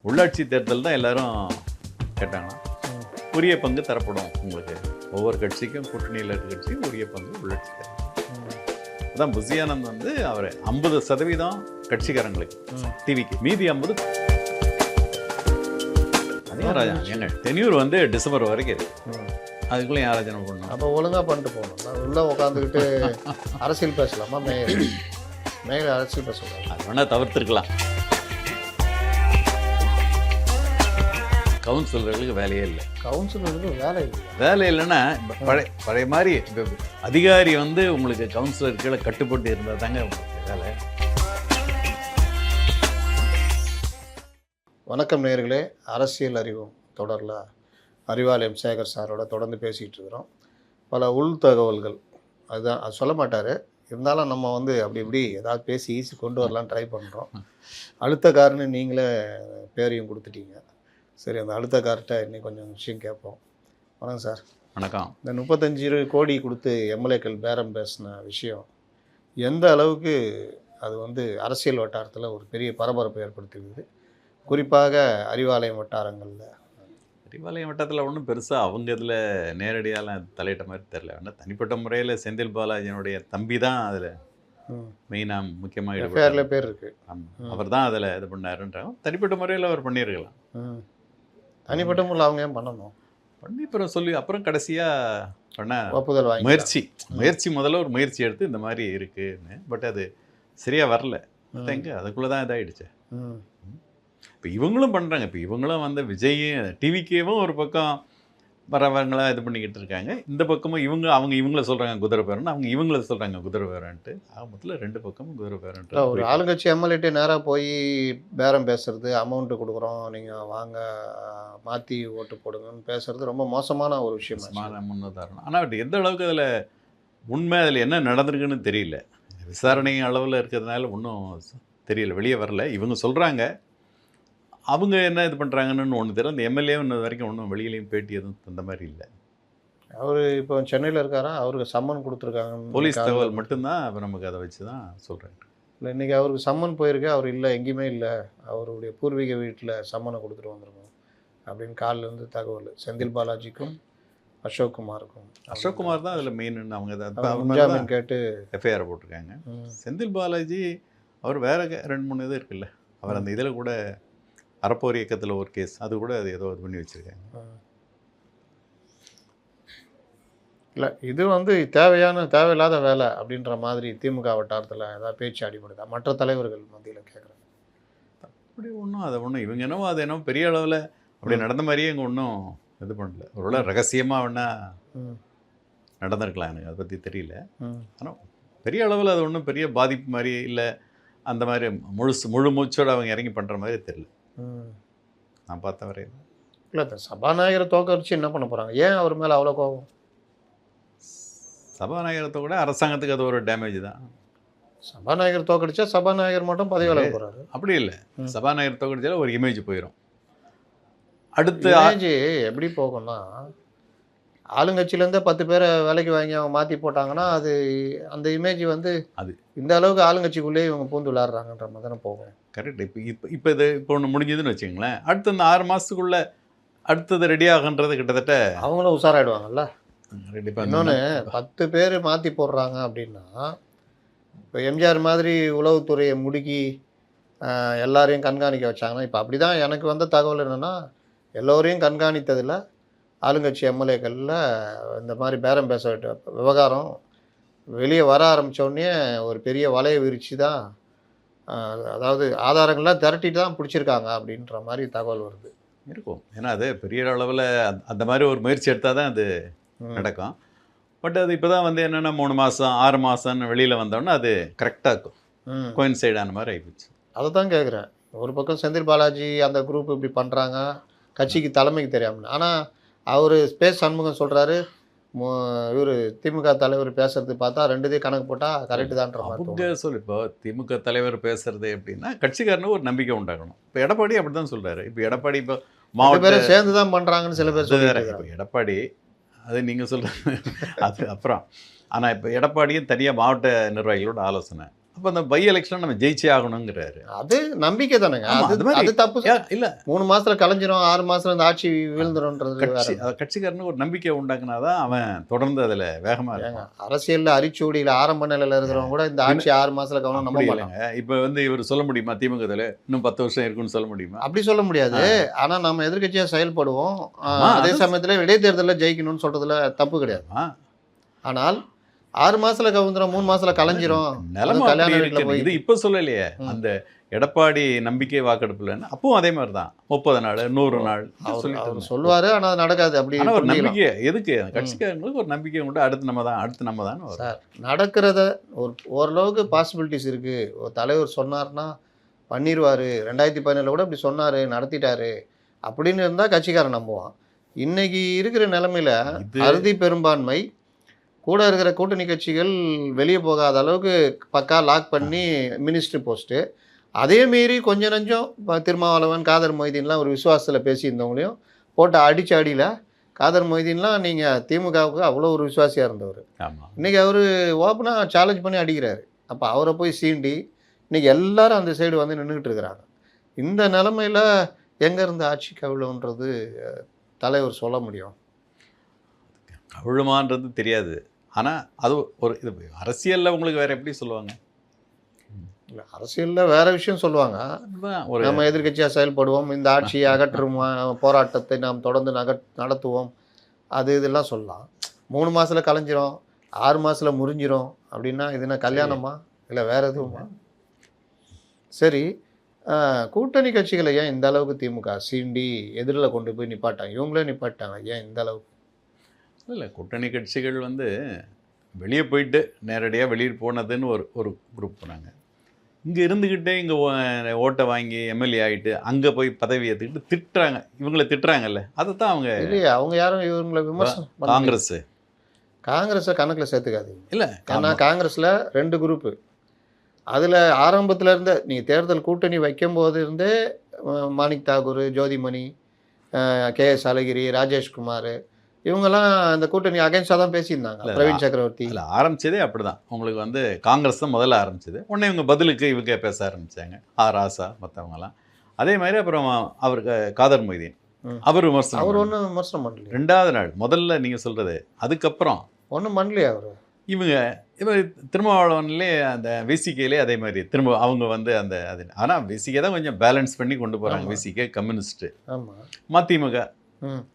உள்ளாட்சி தேர்தல் தான் எல்லாரும் கேட்டாங்கன்னா உரிய பங்கு தரப்படும் உங்களுக்கு. ஒவ்வொரு கட்சிக்கும் கூட்டணியில் இருக்க கட்சிக்கும் உரிய பங்கு உள்ளாட்சி தேர்தல். அதான் புசியானந்த் வந்து அவர் 50% கட்சிக்காரங்களுக்கு டிவிக்கு, மீதி 50 அதே ராஜா. ஏங்க டென்யூர் வந்து டிசம்பர் வரைக்கும் இருக்கு, அதுக்குள்ளே யார் ராஜினாமா பண்ணணும்? அப்போ ஒழுங்காக பண்ணிட்டு போகணும். நான் உள்ளே உட்காந்துக்கிட்டு அரசியல் பேசலாமா? மேயர் அரசியல் பேசலாம், அது வேணால் தவிர்த்துருக்கலாம். கவுன்சிலர்களுக்கு வேலையே இல்லை. கவுன்சிலருக்கு வேலை இல்லை. வேலை இல்லைன்னா பழைய மாதிரி அதிகாரி வந்து உங்களுக்கு கவுன்சிலர் கீழே கட்டுப்பட்டு இருந்தால் தாங்க உங்களுக்கு வேலை. வணக்கம் நேயர்களே, அரசியல் அறிவும் தொடரில் அறிவாலயம் சேகர் சாரோட தொடர்ந்து பேசிகிட்டு இருக்கிறோம். பல உள் தகவல்கள் அதுதான், அது சொல்ல மாட்டார், இருந்தாலும் நம்ம வந்து அப்படி இப்படி ஏதாவது பேசி ஈஸி கொண்டு வரலான்னு ட்ரை பண்ணுறோம். அழுத்தக்காரன்னு நீங்களே பேரையும் கொடுத்துட்டீங்க. சரி, அந்த அழுத்தக்கார்ட்ட இன்னும் கொஞ்சம் விஷயம் கேட்போம். வணக்கம் சார். வணக்கம். இந்த 35 கோடி கொடுத்து எம்எல்ஏக்கள் பேரம் பேசின விஷயம் எந்த அளவுக்கு அது வந்து அரசியல் வட்டாரத்தில் ஒரு பெரிய பரபரப்பை ஏற்படுத்தியிருக்குது, குறிப்பாக அறிவாலயம் வட்டாரங்களில்? அறிவாலயம் வட்டத்தில் ஒன்றும் பெருசாக அவங்க இதில் நேரடியாக தலையிட்ட மாதிரி தெரில. வேணா தனிப்பட்ட முறையில் செந்தில் பாலாஜியினுடைய தம்பி தான் அதில் மெயினாக முக்கியமாக பேரில் பேர் இருக்குது. அவர் தான் அதில் இது பண்ணாருன்றாங்க. தனிப்பட்ட முறையில் அவர் பண்ணியிருக்கலாம். தனிப்பட்ட முறையில் அவங்க ஏன் பண்ணணும்? பண்ணி அப்புறம் சொல்லி அப்புறம் கடைசியாக பண்ண ஒப்புதல் வாங்கி முயற்சி முதல்ல ஒரு முயற்சி எடுத்து இந்த மாதிரி இருக்குன்னு, பட் அது சரியாக வரல. எங்கே அதுக்குள்ளே தான் இதாகிடுச்சு. இப்போ இவங்களும் பண்ணுறாங்க. இப்போ இவங்களும் வந்து விஜயும் டிவிக்கேவும் ஒரு பக்கம் வரவங்களாம் இது பண்ணிக்கிட்டு இருக்காங்க. இந்த பக்கமும் இவங்கள சொல்கிறாங்க குதிரை பேரன், அவங்க இவங்கள சொல்கிறாங்க குதிரை பேரன்ட்டு. மொத்தத்தில் ரெண்டு பக்கமும் குதிரை பேரன்ட்டு. ஒரு ஆளுங்கட்சி எம்எல்ஏட்டு நேராக போய் பேரம் பேசுறது, அமௌண்ட்டு கொடுக்குறோம் நீங்கள் வாங்க மாற்றி ஓட்டு போடுங்கன்னு பேசுறது ரொம்ப மோசமான ஒரு விஷயம். முன்னுதாரணம். ஆனால் எந்த அளவுக்கு அதில் உண்மை, அதில் என்ன நடந்திருக்குன்னு தெரியல. விசாரணை அளவில் இருக்கிறதுனால ஒன்றும் தெரியல, வெளியே வரல. இவங்க சொல்கிறாங்க, அவங்க என்ன இது பண்ணுறாங்கன்னு ஒன்று தெரியும். அந்த எம்எல்ஏ இன்னது வரைக்கும் ஒன்றும் வெளியிலையும் பேட்டி எதுவும் தந்த மாதிரி இல்லை. அவர் இப்போ சென்னையில் இருக்காரா? அவருக்கு சம்மன் கொடுத்துருக்காங்க, போலீஸ் தகவல் மட்டும்தான். இப்போ நமக்கு அதை வச்சு தான் சொல்கிறேன். இல்லை, இன்றைக்கி அவருக்கு சம்மன் போயிருக்கு, அவர் இல்லை, எங்கேயுமே இல்லை, அவருடைய பூர்வீக வீட்டில் சம்மனை கொடுத்துட்டு வந்திருக்கோம் அப்படின்னு காலிலேருந்து தகவல். செந்தில் பாலாஜிக்கும் அசோக் குமாருக்கும். அசோக் குமார் தான் அதில் மெயின். அவங்க முன்ஜாமீன் கேட்டு எஃப்ஐஆர் போட்டிருக்காங்க. செந்தில் பாலாஜி அவர் வேற 2-3 இது இருக்குல்ல, அவர் அந்த இதில் கூட அறப்போர் இயக்கத்தில் ஒரு கேஸ், அது கூட அது ஏதோ இது பண்ணி வச்சுருக்காங்க. இல்லை, இது வந்து தேவையில்லாத வேலை அப்படின்ற மாதிரி திமுக வட்டாரத்தில் ஏதாவது பேச்சு அடிபடுதா மற்ற தலைவர்கள் மத்தியில் கேட்குறேன்? அப்படி ஒன்றும் அதை ஒன்றும் இவங்க என்னவோ அது என்னவோ பெரிய அளவில் அப்படி நடந்த மாதிரியே இங்கே ஒன்றும் இது பண்ணல. ஒருவேளை ரகசியமாக வேணா நடந்திருக்கலாம், எனக்கு அதை பற்றி தெரியல. ஆனால் பெரிய அளவில் அது ஒன்றும் பெரிய பாதிப்பு மாதிரி இல்லை. அந்த மாதிரி முழு மூச்சோடு அவங்க இறங்கி பண்ணுற மாதிரி தெரியல நான் பார்த்த வரையில். இல்லை, இந்த சபாநாயகரை தோக்கடிச்சு என்ன பண்ண போகிறாங்க? ஏன் அவர் மேலே அவ்வளோ கோபம்? சபாநாயகரத்தை கூட அரசாங்கத்துக்கு அது ஒரு டேமேஜ் தான். சபாநாயகர் தோக்கடிச்சா சபாநாயகர் மட்டும் பதவி விலக போகிறாரு. அப்படி இல்லை, சபாநாயகர் தோக்கடிச்சாலும் ஒரு இமேஜ் போயிடும். அடுத்து இமேஜ் எப்படி போகும்னா, ஆளுங்கட்சியிலேருந்து 10 பேரை வேலைக்கு வாங்கி அவங்க மாற்றி போட்டாங்கன்னா அது அந்த இமேஜ் வந்து அது இந்த அளவுக்கு ஆளுங்கட்சிக்குள்ளேயே இவங்க பூந்து விளையாடுறாங்கன்ற மாதிரி தானே போகும். கரெக்ட். இப்போ இது இப்போ ஒன்று முடிஞ்சதுன்னு வச்சுங்களேன், அடுத்து இந்த 6 மாதத்துக்குள்ளே அடுத்தது ரெடி ஆகுன்றது கிட்டத்தட்ட அவங்களும் உஷாராயிடுவாங்கல்ல. இன்னொன்று 10 பேர் மாற்றி போடுறாங்க அப்படின்னா, இப்போ எம்ஜிஆர் மாதிரி உளவுத்துறையை முடுக்கி எல்லாரையும் கண்காணிக்க வச்சாங்கன்னா, இப்போ அப்படி தான் எனக்கு வந்த தகவல் என்னென்னா, எல்லோரையும் கண்காணித்ததில் ஆளுங்கட்சி எம்எல்ஏக்களில் இந்த மாதிரி பேரம் பேச விவகாரம் வெளியே வர ஆரம்பித்தோடனே ஒரு பெரிய வலையை விரித்து தான், அதாவது ஆதாரங்கள்லாம் திரட்டிட்டு தான் பிடிச்சிருக்காங்க அப்படின்ற மாதிரி தகவல் வருது. இருக்கும். ஏன்னா அது பெரிய அளவில் அந்த மாதிரி ஒரு முயற்சி எடுத்தால் தான் அது நடக்கும். பட் அது இப்போ தான் வந்து என்னென்னா 3 மாதம் 6 மாதம்னு வெளியில் வந்தோன்னா அது கரெக்டாக இருக்கும், கோயின்சைடான மாதிரி ஆகிப்போச்சு. அதை தான் கேட்குறேன். ஒரு பக்கம் செந்தில் பாலாஜி அந்த குரூப் இப்படி பண்ணுறாங்க, கட்சிக்கு தலைமைக்கு தெரியாமல். ஆனால் அவர் ஸ்பேஸ் சண்முகம் சொல்கிறாரு, இவர் திமுக தலைவர் பேசுறது பார்த்தா 2 கணக்கு போட்டால் கரெக்டு தான்ற மாதிரி சொல்லி. இப்போ திமுக தலைவர் பேசுறது எப்படின்னா கட்சிக்காரனுக்கு ஒரு நம்பிக்கை உண்டாகணும். இப்போ எடப்பாடி அப்படி தான் சொல்கிறாரு. இப்போ எடப்பாடி இப்போ மாவட்ட பேரை சேர்ந்து தான் பண்ணுறாங்கன்னு சில பேர் சொல்கிறாரு. இப்போ எடப்பாடி அது நீங்கள் சொல்கிறது அது அப்புறம். ஆனால் இப்போ எடப்பாடியும் தனியாக மாவட்ட நிர்வாகிகளோட ஆலோசனை, அப்போ அந்த பை எலெக்ஷன் நம்ம ஜெயிச்சே ஆகணுங்கிறாரு. அது நம்பிக்கை தானேங்க. ஆமா, அது அது மாதிரி அது தப்பு. இல்ல 3 மாசத்துல கலைஞ்சிரும், 6 மாசத்துல இந்த ஆட்சி வீழ்ந்துரும்ன்றது வேற. கட்சிக்காரனுக்கு ஒரு நம்பிக்கை உண்டாக்குனாதான் அவன் தொடர்ந்து அதுல வேகமா ஏங்க, இருக்கான். அரசியல்ல அரிச்சூடியில ஆரம்ப நிலையில இருக்கிறவங்க கூட இந்த ஆட்சி 6 மாசத்துல கவனம் நம்ப அப்படி மாட்டாங்க. இல்லைங்க. இப்போ வந்து இவர் சொல்ல முடியுமா திமுகவில் இன்னும் 10 வருஷம் இருக்குன்னு சொல்ல முடியுமா? அப்படி சொல்ல முடியாது. ஆனா நம்ம எதிர்க்கட்சியா செயல்படுவோம். ஆமா, அதே அது சமயத்துல இடைத்தேர்தலில் ஜெயிக்கணும்னு சொல்றதுல தப்பு கிடையாது. ஆமா. ஆனால் 6 மாசத்துல கவுந்துரும், 3 மாசத்துல கலைஞ்சிரும், நிலைமை கல்யாண அப்படி வீட்டுல இருக்கு. போய் இது இப்ப சொல்லலையே. ம். அந்த எடப்பாடி நம்பிக்கை வாக்கெடுப்புலன்னு அப்பவும் அதே மாதிரி தான் 30 நாள் 100 நாள் சொல்லிட்டு அவர் இருந்தாங்க. சொல்லுவாரு. ஆனா அது நடக்காது. அப்படி ஆனா ஒரு புரிஞ்சுக்கலாம். நம்பிக்கை எதுக்கு கட்சிக்காரங்களுக்கு ஒரு நம்பிக்கை உண்டு. அடுத்து நம்ம தான் வரும். சார், நடக்கிறத ஓரளவுக்கு பாசிபிலிட்டிஸ் இருக்கு. ஒரு தலைவர் சொன்னார்னா பண்ணிடுவாரு. 2017 கூட இப்படி சொன்னாரு, நடத்திட்டாரு அப்படின்னு இருந்தா கட்சிக்காரன் நம்புவான். இன்னைக்கு இருக்கிற நிலைமையில இது அறுதி பெரும்பான்மை கூட இருக்கிற கூட்டணி கட்சிகள் வெளியே போகாத அளவுக்கு பக்கா லாக் பண்ணி மினிஸ்ட்ரி போஸ்ட்டு, அதே மீறி கொஞ்சம் நஞ்சம் திருமாவளவன், காதர் மொய்தீன்லாம் ஒரு விசுவாசத்தில் பேசியிருந்தவங்களையும் போட்டு அடிச்ச அடியில் காதர் மொய்தீன்லாம் நீங்கள் திமுகவுக்கு அவ்வளோ ஒரு விசுவாசியாக இருந்தவர். ஆமா. இன்றைக்கி அவர் ஓப்பனாக சேலஞ்ச் பண்ணி அடிக்கிறாரு. அப்போ அவரை போய் சீண்டி இன்றைக்கி எல்லாரும் அந்த சைடு வந்து நின்றுக்கிட்டு இருக்கிறாங்க. இந்த நிலமையில் எங்கேருந்து ஆட்சி கவிழுன்றது தலைவர் சொல்ல முடியும்? கவிழுமான்றது தெரியாது. ஆனா அது ஒரு இது அரசியல்ல உங்களுக்கு வேற எப்படி சொல்லுவாங்க? இல்லை, அரசியலில் வேறு விஷயம் சொல்லுவாங்க. அதுதான் ஒரு நம்ம எதிர்க்கட்சியாக செயல்படுவோம், இந்த ஆட்சியை அகற்றும் போராட்டத்தை நாம் தொடர்ந்து நடத்துவோம், அது இதெல்லாம் சொல்லலாம். 3 மாசத்துல கலைஞ்சிரும், 6 மாசத்துல முறிஞ்சிரும் அப்படின்னா இது என்ன கல்யாணமா இல்லை வேற எதுவுமா? சரி, கூட்டணி கட்சிகளை ஏன் இந்த அளவுக்கு திமுக சீண்டி எதிரில் கொண்டு போய் நிப்பாட்டாங்க? இவங்களே நிப்பாட்டாங்க, ஏன் இந்த அளவுக்கு? இல்லை கூட்டணி கட்சிகள் வந்து வெளியே போயிட்டு நேரடியாக வெளியே போனதுன்னு ஒரு குரூப் போனாங்க. இங்கே இருந்துக்கிட்டே இங்கே ஓட்டை வாங்கி எம்எல்ஏ ஆகிட்டு அங்கே போய் பதவி ஏற்றுக்கிட்டு திட்டுறாங்க. இவங்களை திட்டுறாங்கல்ல, அதை தான் அவங்க இல்லையா, அவங்க யாரும் இவங்களை விமர்சனம் பண்ணல. காங்கிரஸை கணக்கில் சேர்த்துக்காதீங்க. இல்லை ஏன்னா காங்கிரஸில் 2 குரூப்பு. அதில் ஆரம்பத்தில் இருந்த நீங்கள் தேர்தல் கூட்டணி வைக்கும்போது இருந்தே மாணிக் தாகூர், ஜோதிமணி, KS அழகிரி, ராஜேஷ்குமார் இவங்கெல்லாம் அந்த கூட்டணி அகைன்ஸ்டாக தான் பேசியிருந்தாங்க. பிரவீன் சக்கரவர்த்தி இல்லை ஆரம்பித்ததே அப்படி தான். உங்களுக்கு வந்து காங்கிரஸ் தான் முதல்ல ஆரம்பிச்சது. உடனே இவங்க பதிலுக்கு இவங்க பேச ஆரம்பித்தாங்க. ராசா மற்றவங்கலாம். அதே மாதிரி அப்புறம் அவருக்கு காதர் மொய்தீன் அவர் விமர்சனம். அவர் ஒன்றும் விமர்சனம் பண்ணலையா? 2வது நாள் முதல்ல நீங்கள் சொல்கிறது. அதுக்கப்புறம் ஒன்றும் பண்ணலையா அவர்? இவர் திருமாவளவன்லேயே அந்த விசிகேலே அதே மாதிரி திரும்ப அவங்க வந்து அந்த அது ஆனால் விசிகே தான் கொஞ்சம் பேலன்ஸ் பண்ணி கொண்டு போகிறாங்க. VCK communist. ஆமாம். மதிமுக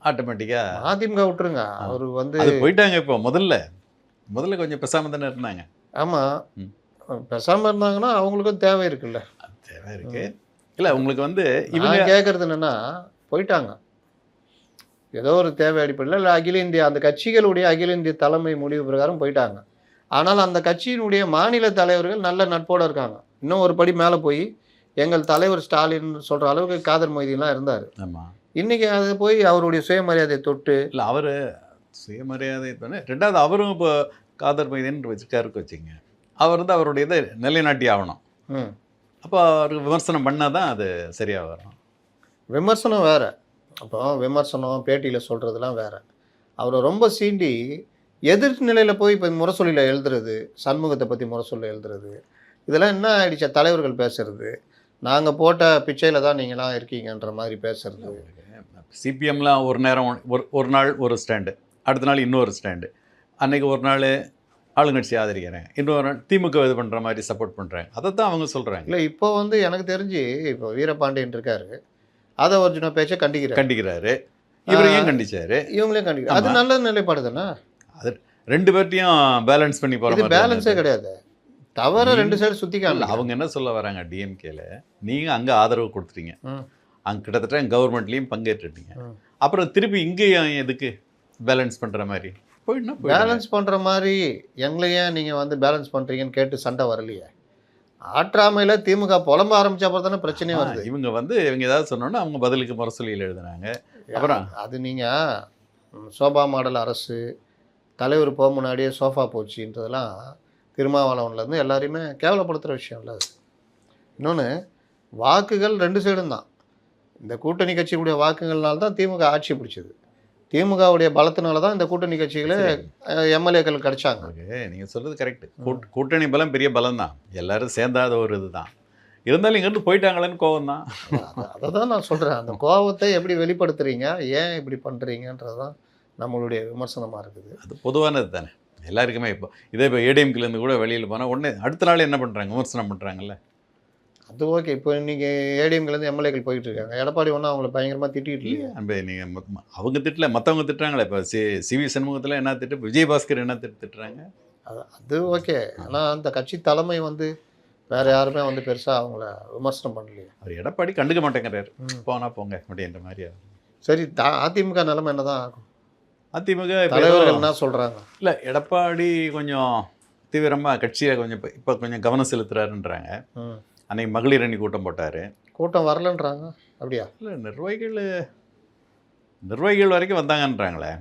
ஆட்டோமேட்டிக்காக அதிமுக விட்டுருங்க, அவர் வந்து அது போயிட்டாங்க. இப்போ முதல்ல கொஞ்சம் பேசாம தானே இருந்தாங்க. ஆமாம், பேசாமல் இருந்தாங்கன்னா அவங்களுக்கும் தேவை இருக்குல்ல. தேவை இருக்கு. இல்லை உங்களுக்கு வந்து இவங்க கேட்குறது என்னென்னா போயிட்டாங்க ஏதோ ஒரு தேவை அடிப்படையில், இல்லை அகில இந்திய அந்த கட்சிகளுடைய அகில இந்திய தலைமை முடிவு பிரகாரம் போயிட்டாங்க. ஆனால் அந்த கட்சியினுடைய மாநில தலைவர்கள் நல்ல நட்போடு இருக்காங்க. இன்னும் ஒரு படி மேலே போய் எங்கள் தலைவர் ஸ்டாலின் சொல்கிற அளவுக்கு காதர் மொய்தீன்லாம் இருந்தார். ஆமாம். இன்றைக்கி அது போய் அவருடைய சுயமரியாதையை தொட்டு இல்லை அவர் சுயமரியாதை தானே. 2வது அவரும் இப்போ காதர் மொய்தீன் வச்சுக்காருக்கு வச்சுங்க. அவர் வந்து அவருடைய இதை நிலைநாட்டி ஆகணும். அப்போ அவருக்கு விமர்சனம் பண்ணால் தான் அது சரியாக வரும். விமர்சனம் வேறு. அப்போ விமர்சனம் பேட்டியில் சொல்கிறதுலாம் வேறு. அவரை ரொம்ப சீண்டி எதிர்நிலையில் போய் இப்போ முரசொலியில் எழுதுறது, சண்முகத்தை பற்றி முரசொலியில் எழுதுறது, இதெல்லாம் என்ன ஆயிடுச்சா? தலைவர்கள் பேசுறது, நாங்கள் போட்ட பிச்சையில் தான் நீங்களாம் இருக்கீங்கன்ற மாதிரி பேசுறது. சிபிஎம்லாம் ஒரு நேரம் ஒரு நாள் ஒரு ஸ்டாண்டு, அடுத்த நாள் இன்னொரு ஸ்டாண்டு. அன்றைக்கி ஒரு நாள் ஆளுங்கட்சி ஆதரிக்கிறேன், இன்னொரு நாள் திமுக இது பண்ணுற மாதிரி சப்போர்ட் பண்ணுறாங்க. அதை தான் அவங்க சொல்கிறாங்க. இல்லை இப்போ வந்து எனக்கு தெரிஞ்சு இப்போ வீரபாண்டியன் இருக்காரு, அதை ஒரிஜின பேச்சை கண்டிக்கிறாரு. இவரையும் கண்டிச்சாரு, இவங்களையும் கண்டிக்கிறாரு. அது நல்ல நிலைப்பாடு தானே. அது 2 பேர்த்தையும் பேலன்ஸ் பண்ணி போகிற மாதிரி. பேலன்ஸே கிடையாது, தவிர 2 சைடு சுற்றிக்காம. அவங்க என்ன சொல்ல வராங்க, டிஎம்கேல நீங்கள் அங்கே ஆதரவு கொடுத்துட்டீங்க, அங்கே கிட்டத்தட்ட கவர்மெண்ட்லேயும் பங்கேற்றுட்டீங்க, அப்புறம் திருப்பி இங்கேயும் எதுக்கு பேலன்ஸ் பண்ணுற மாதிரி போயிடணும். பேலன்ஸ் பண்ணுற மாதிரி எங்களையே நீங்கள் வந்து பேலன்ஸ் பண்ணுறீங்கன்னு கேட்டு சண்டை வரலையே. ஆற்றாமையில் திமுக புலம்ப ஆரம்பித்த அப்புறம் தானே பிரச்சனையே வருது. இவங்க ஏதாவது சொன்னோன்னா அவங்க பதிலுக்கு முரசொலியில் எழுதுனாங்க. அப்புறம் அது நீங்கள் சோபா மாடல் அரசு தலைவர் போக முன்னாடியே சோஃபா போச்சுன்றதெல்லாம் திருமாவளவன்லேருந்து எல்லாரையுமே கேவலப்படுத்துகிற விஷயம் இல்லை அது. இன்னொன்று, வாக்குகள் 2 சைடும் தான். இந்த கூட்டணி கட்சியுடைய வாக்குகள்னால்தான் திமுக ஆட்சி பிடிச்சது. திமுகவுடைய பலத்தினால தான் இந்த கூட்டணி கட்சிகளே எம்எல்ஏக்கள் கிடைச்சாங்க. நீங்கள் சொல்கிறது கரெக்டு. கூட்டணி பலம் பெரிய பலம் தான், எல்லாரும் சேர்ந்தாத ஒரு இதுதான். இருந்தாலும் இங்கேருந்து போயிட்டாங்களேன்னு கோவம் தான். அதை தான் நான் சொல்கிறேன். அந்த கோவத்தை எப்படி வெளிப்படுத்துறீங்க, ஏன் இப்படி பண்ணுறீங்கன்றது தான் நம்மளுடைய விமர்சனமாக இருக்குது. அது பொதுவானது தானே எல்லாருக்குமே. இப்போ ஏடிஎம்கிலேருந்து கூட வெளியில் போனால் உடனே அடுத்த நாள் என்ன பண்ணுறாங்க, விமர்சனம் பண்ணுறாங்கல்ல. அது ஓகே. இப்போ இன்றைக்கி ஏடிஎம்கிலேருந்து எம்எல்ஏக்கள் போயிட்டு இருக்காங்க. எடப்பாடி ஒன்றும் அவங்கள பயங்கரமாக திட்டிட்டு இல்லையா? நீங்கள் அவங்க திட்டல, மற்றவங்க திட்டுறாங்களே. இப்போ சிவி சண்முகத்தில் என்ன திட்டு, விஜயபாஸ்கர் என்ன திட்டுறாங்க. அது ஓகே. ஆனால் அந்த கட்சி தலைமை வந்து வேறு யாருமே வந்து பெருசாக அவங்கள விமர்சனம் பண்ணலையே. அவர் எடப்பாடி கண்டுக்க மாட்டேங்கிறாரு. போனா போங்க அப்படின்ற மாதிரி. சரி, அதிமுக நிலைமை என்ன தான் ஆகும்? அதிமுக தலைவர்கள் என்ன சொல்கிறாங்க? இல்லை, எடப்பாடி கொஞ்சம் தீவிரமாக கட்சியை கொஞ்சம் இப்போ கொஞ்சம் கவனம் செலுத்துறாருன்றாங்க. அன்னைக்கு மகளிர் அணி கூட்டம் போட்டார். கூட்டம் வரலன்றாங்க. அப்படியா? இல்லை, நிர்வாகிகள் வரைக்கும் வந்தாங்கன்றாங்களே.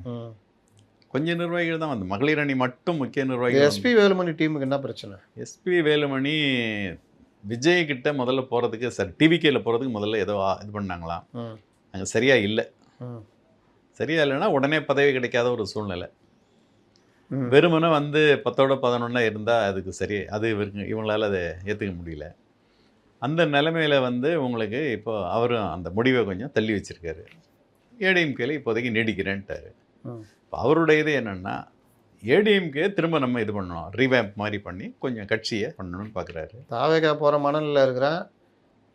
கொஞ்சம் நிர்வாகிகள் தான் வந்து, மகளிர் அணி மட்டும் முக்கிய நிர்வாகிகள். எஸ்பி வேலுமணி டீமுக்கு என்ன பிரச்சனை? எஸ்பி வேலுமணி விஜய் கிட்ட முதல்ல போகிறதுக்கு, டிவிகேல போகிறதுக்கு முதல்ல ஏதோ இது பண்ணாங்களாம். அங்கே சரியா இல்லை. சரியா இல்லைன்னா உடனே பதவி கிடைக்காத ஒரு சூழ்நிலை. வெறுமனே வந்து 10ஓட 11 இருந்தால் அதுக்கு சரி, அது இவங்களால அதை ஏற்றுக்க முடியல. அந்த நிலைமையில் வந்து உங்களுக்கு இப்போ அவரும் அந்த முடிவை கொஞ்சம் தள்ளி வச்சுருக்காரு. ஏடிஎம்கேல இப்போதைக்கு நீடிக்கிறேன்ட்டார். இப்போ அவருடைய இது என்னென்னா, ஏடிஎம்கே திரும்ப நம்ம இது பண்ணணும், ரீவேம்ப் மாதிரி பண்ணி கொஞ்சம் கட்சியை பண்ணணும்னு பார்க்குறாரு. தாவேகா போகிற மனநிலையில் இருக்கிறேன்,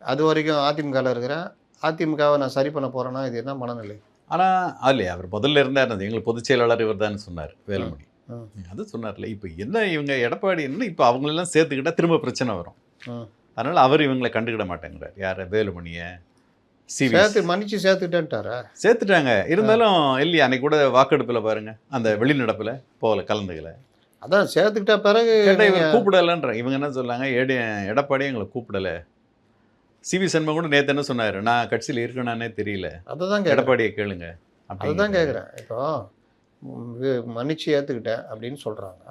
அது வரைக்கும் அதிமுகவில் இருக்கிறேன், அதிமுகவை நான் சரி பண்ண போகிறேன்னா இது என்ன மனநிலை? ஆனால் இல்லையா, அவர் முதல்ல இருந்தார், எங்களுக்கு பொதுச் செயலாளர் இவர் தான் சொன்னார், வேலுமணி. அது சொன்னார்ல. இப்போ என்ன இவங்க எடப்பாடி என்ன இப்போ அவங்களெல்லாம் சேர்த்துக்கிட்டால் திரும்ப பிரச்சனை வரும். அதனால் அவர் இவங்களை கண்டுக்கிட மாட்டேங்கிறார். யாரை? வேலுமணியை. மன்னிச்சு சேர்த்துக்கிட்டேன்ட்டாரா? சேர்த்துட்டாங்க. இருந்தாலும் இல்லையா, அன்னைக்கு கூட வாக்கெடுப்பில் பாருங்க, அந்த வெளிநடப்பில் போகல, கலந்துக்கல. அதான் சேர்த்துக்கிட்ட பிறகு இவர் கூப்பிடலன்ற. இவங்க என்ன சொல்லாங்க, எடப்பாடி எங்களை கூப்பிடலை. சிவி சண்முகம் கூட நேற்று என்ன சொன்னார், நான் கட்சியில் இருக்கேனானே தெரியல, அதுதான் எடப்பாடியை கேளுங்க. அதுதான் கேட்குறேன். இப்போ மன்னிச்சு ஏற்றுக்கிட்டேன் அப்படின்னு சொல்கிறாங்க.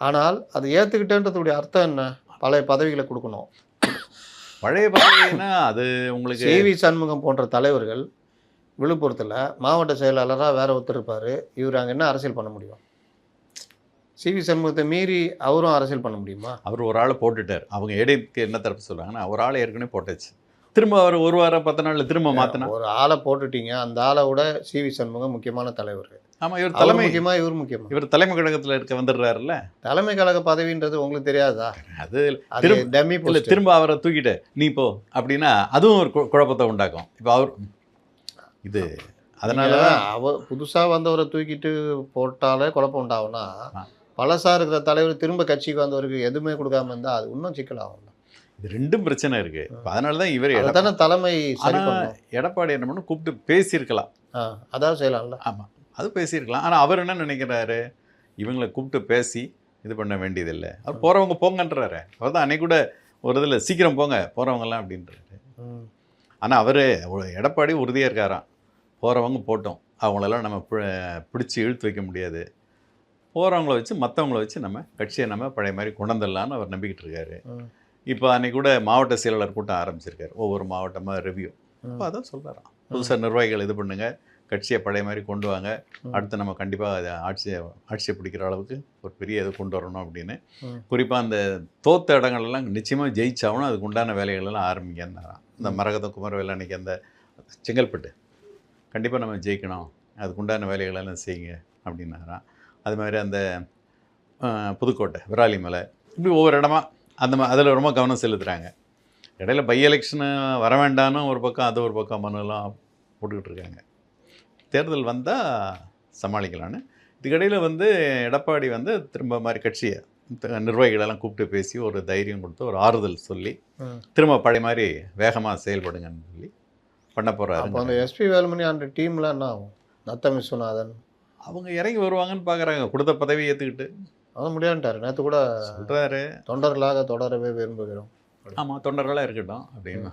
ஆனால் அது ஏற்றுக்கிட்டேன்றதுடைய அர்த்தம் என்ன? பழைய பதவிகளை கொடுக்கணும். பழைய பதவினா அது உங்களுக்கு சிவி சண்முகம் போன்ற தலைவர்கள் விழுப்புரத்தில் மாவட்ட செயலாளராக வேற ஒருத்தர் இருப்பார். இவர் அங்கே என்ன அரசியல் பண்ண முடியும்? சிவி சண்முகத்தை மீறி அவரும் அரசியல் பண்ண முடியுமா? அவர் ஒரு ஆளை போட்டுட்டார். அவங்க ஏடிஎம்கே என்ன தரப்பு சொல்கிறாங்கன்னா, ஒரு ஆளை ஏற்கனவே போட்டாச்சு, திரும்ப அவர் ஒரு வாரம் 10 நாளில் திரும்ப மாற்றினா. ஒரு ஆளை போட்டுட்டீங்க, அந்த ஆளை விட சிவி சண்முகம் முக்கியமான தலைவர். ஆமாம், இவர் தலைமை முக்கியமா, இவர் முக்கியமா? இவர் தலைமை கழகத்தில் இருக்க வந்துடுறாருல்ல. தலைமை கழக பதவின்றது உங்களுக்கு தெரியாதா? அது டம்மி இல்லை, திரும்ப அவரை தூக்கிட்டு நீ போ அப்படின்னா அதுவும் ஒரு குழப்பத்தை உண்டாக்கும். இப்போ அவர் இது அதனால அவர் புதுசாக வந்தவரை தூக்கிட்டு போட்டாலே குழப்பம் உண்டாகும்னா, பழசாக இருக்கிற தலைவர் திரும்ப கட்சிக்கு வந்தவருக்கு எதுவுமே கொடுக்காம இருந்தால் அது இன்னும் சிக்கலாகும். இது ரெண்டும் பிரச்சனை இருக்கு. அதனால தான் இவர் தலைமை எடப்பாடி என்ன பண்ணணும், கூப்பிட்டு பேசியிருக்கலாம். அதாவது செய்யலாம்ல. ஆமாம், அது பேசியிருக்கலாம். ஆனால் அவர் என்ன நினைக்கிறாரு, இவங்களை கூப்பிட்டு பேசி இது பண்ண வேண்டியதில்லை, அவர் போகிறவங்க போங்கன்றாரு. அவர் தான் அன்னைக்கு கூட ஒரு இதில் சீக்கிரம் போங்க போகிறவங்கலாம் அப்படின்றாரு. ஆனால் அவர் எடப்பாடி உறுதியாக இருக்காராம், போகிறவங்க போட்டோம், அவங்களெல்லாம் நம்ம பிடிச்சி இழுத்து வைக்க முடியாது, போகிறவங்கள வச்சு மற்றவங்கள வச்சு நம்ம கட்சியை நம்ம பழைய மாதிரி கொண்டு வந்துடலான்னு அவர் நம்பிக்கிட்டு இருக்காரு. இப்போ அன்றைக்கி கூட மாவட்ட செயலாளர் கூட்டம் ஆரம்பிச்சிருக்காரு, ஒவ்வொரு மாவட்டமாக ரிவ்யூ. இப்போ அதான் சொல்கிறாராம், புதுசாக நிர்வாகிகள் இது பண்ணுங்கள், கட்சியை பழைய மாதிரி கொண்டு வாங்க, அடுத்து நம்ம கண்டிப்பாக அதை ஆட்சியை பிடிக்கிற அளவுக்கு ஒரு பெரிய இது கொண்டு வரணும் அப்படின்னு. குறிப்பாக அந்த தோத்த இடங்கள்லாம் நிச்சயமாக ஜெயிச்சாகணும், அதுக்கு உண்டான வேலைகளெல்லாம் ஆரம்பிக்கன்னாராம். இந்த மரகத குமரவேல் அன்றைக்கி அந்த செங்கல்பட்டு கண்டிப்பாக நம்ம ஜெயிக்கணும், அதுக்கு உண்டான வேலைகளெல்லாம் செய்யுங்க அப்படின்னாராம். அது மாதிரி அந்த புதுக்கோட்டை விராலிமலை, இப்படி ஒவ்வொரு இடமா அதில் ரொம்ப கவனம் செலுத்துகிறாங்க. இடையில பை எலெக்ஷனு வர வேண்டான்னு ஒரு பக்கம், அது ஒரு பக்கம் மனுலாம் போட்டுக்கிட்டு இருக்காங்க. தேர்தல் வந்தால் சமாளிக்கலான்னு. இதுக்கடையில் வந்து எடப்பாடி வந்து திரும்ப மாதிரி கட்சியை நிர்வாகிகளெல்லாம் கூப்பிட்டு பேசி ஒரு தைரியம் கொடுத்து ஒரு ஆறுதல் சொல்லி திரும்ப பழைய மாதிரி வேகமாக செயல்படுங்கன்னு சொல்லி பண்ண போகிறாரு. அப்போ அந்த எஸ்பி வேலுமணி அந்த டீமில் என்ன ஆகும்? நத்தம் விஸ்வநாதன் அவங்க இறங்கி வருவாங்கன்னு பார்க்குறாங்க, கொடுத்த பதவி ஏற்றுக்கிட்டு. அது முடியாதுட்டார். நேற்று கூட சொல்கிறாரு, தொண்டர்களாக தொடரவே விரும்புகிறோம். ஆமாம், தொண்டர்களாக இருக்கட்டும் அப்படின்னு.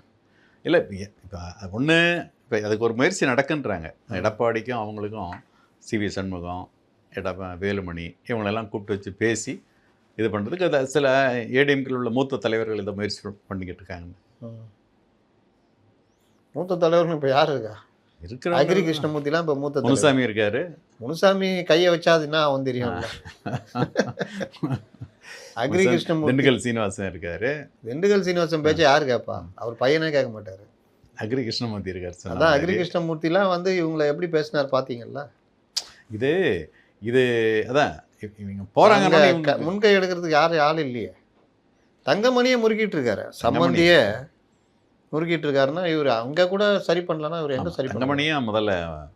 இல்லை இப்போ ஒன்று, இப்போ அதுக்கு ஒரு முயற்சி நடக்குன்றாங்க. எடப்பாடிக்கும் அவங்களுக்கும் சிவி சண்முகம், வேலுமணி இவங்களெல்லாம் கூப்பிட்டு வச்சு பேசி இது பண்ணுறதுக்கு அது சில ஏடிஎம்கில் உள்ள மூத்த தலைவர்கள் இதை முயற்சி பண்ணிக்கிட்டு இருக்காங்க. மூத்த தலைவர்கள் இப்போ யார் இருக்கா? இருக்கிற அக்ரி கிருஷ்ணமூர்த்திலாம் இப்போ மூத்த தலைவர். முனுசாமி இருக்காரு. முனுசாமி கையை வச்சாதுன்னா அவன் தெரியும்ல. அக்ரி கிருஷ்ணமூர்த்தி, திண்டுக்கல் சீனிவாசன் இருக்காரு. திண்டுக்கல் சீனிவாசன் பேச்சை யார் கேட்பா? அவர் பையனே கேட்க மாட்டாரு. அக்ரி கிருஷ்ணமூர்த்தி இருக்காரு. அதான் அக்ரி கிருஷ்ணமூர்த்திலாம் வந்து இவங்களை எப்படி பேசினார் பார்த்தீங்கல்ல. இது இது அதான் இவங்க போறாங்கன்னா முன்கை எடுக்கிறதுக்கு ஆள் இல்லையே. தங்கமணியை முறுக்கிட்டு இருக்காரு, சம்பந்தியே முறுக்கிட்டு இருக்காருன்னா இவர் அங்கே கூட சரி பண்ணலன்னா இவர் எங்கே சரி பண்ண? தங்கமணியும் முதல்ல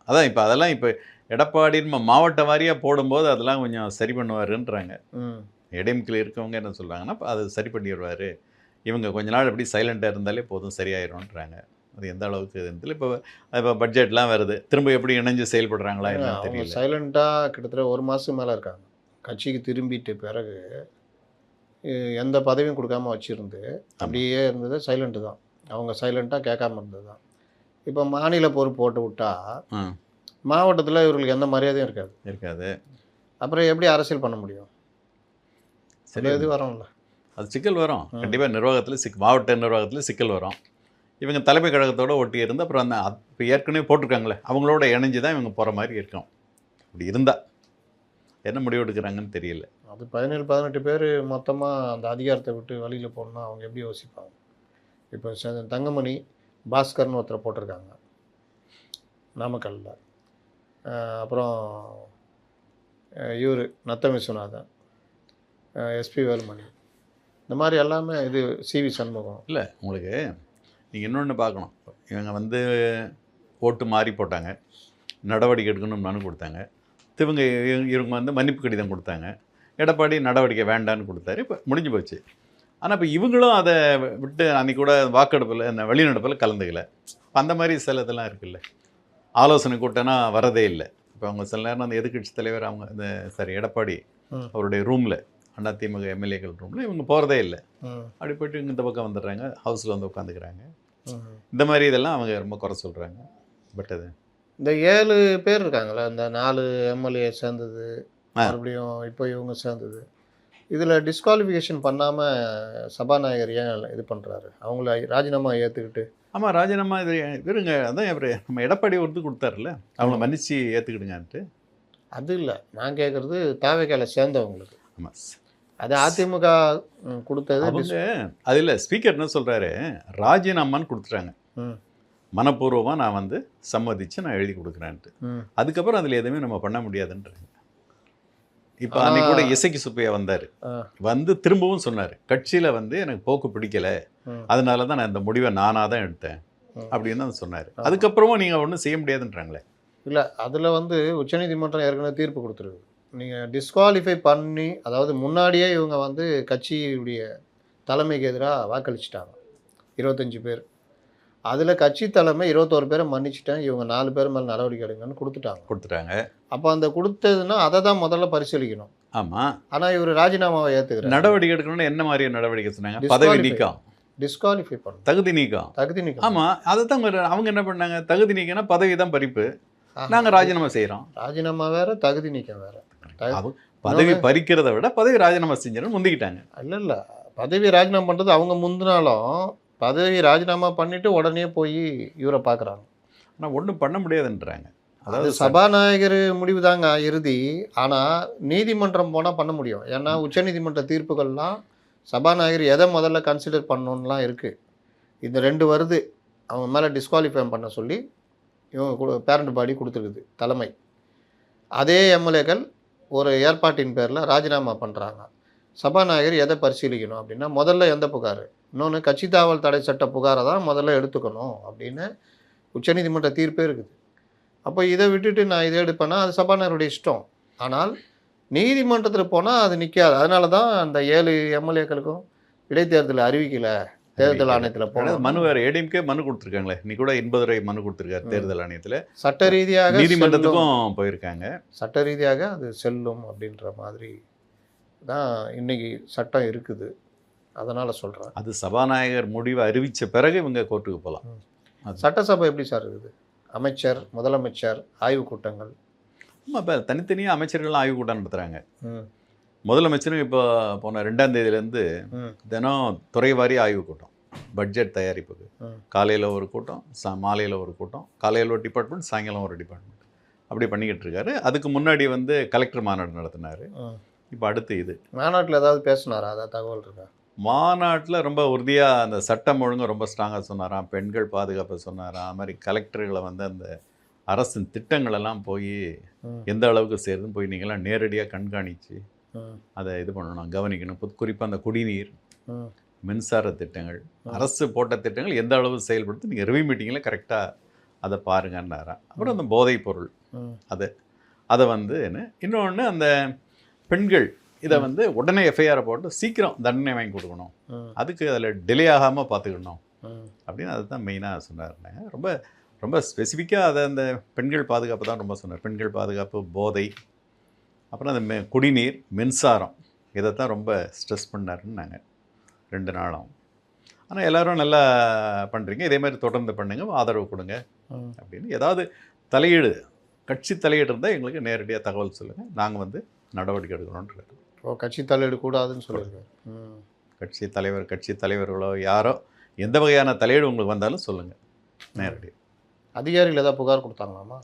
அதான் இப்போ அதெல்லாம் இப்போ எடப்பாடின்னு மாவட்ட வாரியாக போடும்போது அதெல்லாம் கொஞ்சம் சரி பண்ணுவாருன்றாங்க. ஏடிஎம்கேல இருக்கவங்க என்ன சொல்கிறாங்கன்னா அது சரி பண்ணிடுவார், இவங்க கொஞ்ச நாள் எப்படி சைலண்ட்டாக இருந்தாலே போதும் சரியாயிரும்ன்றாங்க. அது எந்த அளவுக்கு இதுல இப்போ பட்ஜெட்லாம் வருது, திரும்ப எப்படி இணைஞ்சு செயல்படுறாங்களா என்னன்னு தெரியல. சைலண்ட்டாக கிட்டத்தட்ட 1 மாதத்துக்கு மேலே இருக்காங்க. கட்சிக்கு திரும்பிட்டு பிறகு எந்த பதவியும் கொடுக்காம வச்சுருந்து அப்படியே இருந்தது. சைலண்ட்டு தான், அவங்க சைலண்ட்டாக கேட்காம இருந்தது தான். இப்போ மாநில பொறுப்பு போட்டு விட்டா மாவட்டத்தில் இவர்களுக்கு எந்த மரியாதையும் இருக்காது. அப்புறம் எப்படி அரசியல் பண்ண முடியும்? சரி, இது வரும்ல, அது சிக்கல் வரும் கண்டிப்பாக. நிர்வாகத்தில் மாவட்ட நிர்வாகத்தில் சிக்கல் வரும். இவங்க தலைமை கழகத்தோடு ஒட்டி இருந்து அப்புறம் அந்த இப்போ ஏற்கனவே போட்டிருக்காங்களே அவங்களோட இணைஞ்சு தான் இவங்க போகிற மாதிரி இருக்கும். அப்படி இருந்தால் என்ன முடிவு எடுக்கிறாங்கன்னு தெரியல. அது 17-18 பேர் மொத்தமாக அந்த அதிகாரத்தை விட்டு வழியில் போகணுன்னா அவங்க எப்படி யோசிப்பாங்க? இப்போ தங்கமணி பாஸ்கர்னு ஒருத்தரை போட்டிருக்காங்க நாமக்கல்லில். அப்புறம் இவர் நத்தம் விஸ்வநாதன், எஸ்பி வேலுமணி, இந்த மாதிரி எல்லாமே. இது சிவி சண்முகம். இல்லை, உங்களுக்கு நீங்கள் இன்னொன்று பார்க்கணும். இவங்க வந்து ஓட்டு மாறி போட்டாங்க, நடவடிக்கை எடுக்கணும்னு மனு கொடுத்தாங்க. இவங்க வந்து மன்னிப்பு கடிதம் கொடுத்தாங்க. எடப்பாடி நடவடிக்கை வேண்டான்னு கொடுத்தாரு. இப்போ முடிஞ்சு போச்சு. ஆனால் இப்போ இவங்களும் அதை விட்டு அன்றைக்கி கூட வாக்கெடுப்பில் இந்த வெளிநடப்பில் கலந்துக்கல. அந்த மாதிரி சில இதெல்லாம் இருக்குல்ல. ஆலோசனை கூட்டம்னா வரதே இல்லை. இப்போ அவங்க சில நேரம் அந்த எதிர்க்கட்சி தலைவர் அவங்க இந்த எடப்பாடி அவருடைய ரூமில், அதிமுக எம்எல்ஏக்கள் ரூமில் இவங்க போகிறதே இல்லை. அப்படி போய்ட்டு இவங்க இந்த பக்கம் வந்துடுறாங்க, ஹவுஸில் வந்து உட்காந்துக்கிறாங்க. இந்த மாதிரி இதெல்லாம் அவங்க ரொம்ப குறை சொல்கிறாங்க. பட் அது இந்த 7 பேர் இருக்காங்களே, இந்த 4 எம்எல்ஏ சேர்ந்தது, மறுபடியும் இப்போ இவங்க சேர்ந்தது, இதில் டிஸ்குவாலிஃபிகேஷன் பண்ணாமல் சபாநாயகர் ஏன் இது பண்ணுறாரு? அவங்கள ராஜினாமா ஏற்றுக்கிட்டு. ஆமாம், ராஜினாமா இது இருங்க. அதான் நம்ம எடப்பாடி ஒருத்து கொடுத்தாருல, அவங்கள மன்னிச்சு ஏற்றுக்கிடுங்கன்ட்டு. அது இல்லை, நான் கேட்குறது தாவேக்கால சேர்ந்தவங்களுக்கு. ஆமாம், அது அதிமுக கொடுத்தது. அவங்க அது இல்லை, ஸ்பீக்கர் என்ன சொல்கிறாரு, ராஜினாமான்னு கொடுத்துட்டாங்க. மனப்பூர்வமாக நான் வந்து சம்மதிச்சு நான் எழுதி கொடுக்குறேன்ட்டு. அதுக்கப்புறம் அதில் எதுவுமே நம்ம பண்ண முடியாதுன்றாங்க. இப்போ அன்னைக்கு கூட இசைக்கு சுப்பையா வந்தார், வந்து திரும்பவும் சொன்னார், கட்சியில் வந்து எனக்கு போக்கு பிடிக்கலை, அதனால தான் நான் இந்த முடிவை நானாக தான் எடுத்தேன் அப்படின்னு தான் சொன்னார். அதுக்கப்புறமும் நீங்கள் ஒன்றும் செய்ய முடியாதுன்றாங்களே. இல்லை, அதில் வந்து உச்சநீதிமன்றம் ஏற்கனவே தீர்ப்பு கொடுத்துருக்கு. நீங்கள் டிஸ்குவாலிஃபை பண்ணி, அதாவது முன்னாடியே இவங்க வந்து கட்சியுடைய தலைமைக்கு எதிராக வாக்களிச்சிட்டாங்க 25 பேர். அதில் கட்சி தலைமை 21 பேரை மன்னிச்சிட்டேன், இவங்க 4 பேர் மேலே நடவடிக்கை எடுங்கன்னு கொடுத்துட்டாங்க. அப்போ அந்த கொடுத்ததுன்னா அதை தான் முதல்ல பரிசீலிக்கணும். ஆமாம், ஆனால் இவர் ராஜினாமாவை ஏற்றுக்கிறார். நடவடிக்கை எடுக்கணும்னு என்ன மாதிரியான நடவடிக்கை சொன்னாங்க? பதவி நீக்கம், டிஸ்குவாலிஃபை பண்ணணும், தகுதி நீக்கம். ஆமாம், அதை தான் அவங்க என்ன பண்ணாங்க, தகுதி நீக்கம்னா பதவி தான் பறிப்பு, நாங்கள் ராஜினாமா செய்கிறோம். ராஜினாமா வேறு, தகுதி நீக்கம் வேறு. பதவி பறிக்கிறத விட பதவி ராஜினாமா செஞ்சு முந்திக்கிட்டாங்க. இல்லை, பதவி ராஜினாமா பண்ணுறது அவங்க முந்தினாலும் பதவி ராஜினாமா பண்ணிவிட்டு உடனே போய் இவரை பார்க்குறாங்க. ஆனால் ஒன்றும் பண்ண முடியாதுன்றாங்க. அதாவது சபாநாயகர் முடிவு தாங்க இறுதி. ஆனால் நீதிமன்றம் போனால் பண்ண முடியும். ஏன்னா உச்சநீதிமன்ற தீர்ப்புகள்லாம் சபாநாயகர் எதை முதல்ல கன்சிடர் பண்ணணுன்னெலாம் இருக்குது. இந்த 2 வருது அவங்க மேலே டிஸ்குவாலிஃபை பண்ண சொல்லி இவங்க பேரண்ட் பாடி கொடுத்துருக்குது தலைமை. அதே எம்எல்ஏக்கள் ஒரு ஏற்பாட்டின் பேரில் ராஜினாமா பண்ணுறாங்க. சபாநாயகர் எதை பரிசீலிக்கணும் அப்படின்னா, முதல்ல எந்த புகார், இன்னொன்று கட்சி தாவல் தடை சட்ட புகாரை தான் முதல்ல எடுத்துக்கணும் அப்படின்னு உச்சநீதிமன்ற தீர்ப்பே இருக்குது. அப்போ இதை விட்டுட்டு நான் இதை எடுப்பேன்னா அது சபாநாயகருடைய இஷ்டம். ஆனால் நீதிமன்றத்தில் போனால் அது நிற்காது. அதனால தான் அந்த 7 எம்எல்ஏக்களுக்கும் இடைத்தேர்தல் அறிவிக்கலை, தேர்தல் ஆணையத்தில் போனது. மனு வேறு ஏடிஎம்கே மனு கொடுத்துருக்காங்களே, இன்னைக்கு கூட 80 ரூபாய் மனு கொடுத்துருக்காரு தேர்தல் ஆணையத்தில். சட்ட ரீதியாக நீதிமன்றத்துக்கும் போயிருக்காங்க. சட்ட ரீதியாக அது செல்லும் அப்படின்ற மாதிரி தான் இன்னைக்கு சட்டம் இருக்குது. அதனால் சொல்கிறேன், அது சபாநாயகர் முடிவை அறிவித்த பிறகு இவங்க கோர்ட்டுக்கு போகலாம். சட்டசபை எப்படி சார் இருக்குது? அமைச்சர், முதலமைச்சர், ஆய்வுக் கூட்டங்கள். ஆமாம், இப்போ தனித்தனியாக அமைச்சர்கள்லாம் ஆய்வுக் கூட்டம் நடத்துகிறாங்க. முதலமைச்சரும் இப்போ போன 2ஆம் தேதியிலேருந்து தினம் துறை வாரி ஆய்வுக் கூட்டம். பட்ஜெட் தயாரிப்புக்கு ம். காலையில் ஒரு கூட்டம், மாலையில் ஒரு கூட்டம், காலையில் ஒரு டிபார்ட்மெண்ட், சாயங்காலம் ஒரு டிபார்ட்மெண்ட், அப்படி பண்ணிக்கிட்டு இருக்காரு. அதுக்கு முன்னாடி வந்து கலெக்டர் மாநாடு நடத்தினார். இப்போ அடுத்து இது மாநாட்டில் ஏதாவது பேசினாரா? அதாவது தகவல் இருக்கா? மாநாட்டில் ரொம்ப உறுதியாக அந்த சட்டம் ஒழுங்கு ரொம்ப ஸ்ட்ராங்காக சொன்னாராம், பெண்கள் பாதுகாப்பை சொன்னாராம், அது மாதிரி கலெக்டர்களை வந்து அந்த அரசின் திட்டங்களெல்லாம் போய் எந்த அளவுக்கு சேருதுன்னு போய் நீங்களாம் நேரடியாக கண்காணித்து அதை இது பண்ணணும், கவனிக்கணும். குறிப்பாக அந்த குடிநீர், மின்சார திட்டங்கள், அரசு போட்ட திட்டங்கள் எந்த அளவு செயல்படுத்து நீங்கள் ரிவ்யூ மீட்டிங்கில் கரெக்டாக அதை பாருங்கன்னாராம். அப்புறம் அந்த போதைப் பொருள் அதை வந்து என்ன இன்னொன்று அந்த பெண்கள் இதை வந்து உடனே எஃப்ஐஆரை போட்டு சீக்கிரம் தண்டனை வாங்கி கொடுக்கணும், அதுக்கு அதில் டிலே ஆகாமல் பார்த்துக்கணும் அப்படின்னு அதை தான் மெயினாக சொன்னாருங்க. ரொம்ப ரொம்ப ஸ்பெசிஃபிக்காக அதை அந்த பெண்கள் பாதுகாப்பு தான் ரொம்ப சொன்னார். பெண்கள் பாதுகாப்பு, போதை, அப்புறம் அந்த குடிநீர், மின்சாரம், இதை தான் ரொம்ப ஸ்ட்ரெஸ் பண்ணாருன்னு நாங்கள் 2 நாளும். ஆனால் எல்லோரும் நல்லா பண்ணுறீங்க, இதே மாதிரி தொடர்ந்து பண்ணுங்க, ஆதரவு கொடுங்க அப்படின்னு. ஏதாவது தலையீடு, கட்சி தலையீடு இருந்தால் எங்களுக்கு நேரடியாக தகவல் சொல்லுங்கள், நாங்கள் வந்து நடவடிக்கை எடுக்கணுன்றாரு. கட்சி தலையீடு கூடாதுன்னு சொல்லியிருக்காரு. கட்சி தலைவர்களோ யாரோ எந்த வகையான தலையீடு உங்களுக்கு வந்தாலும் சொல்லுங்கள் நேரடியாக. அதிகாரிகள் ஏதாவது புகார் கொடுத்தாங்களாமா?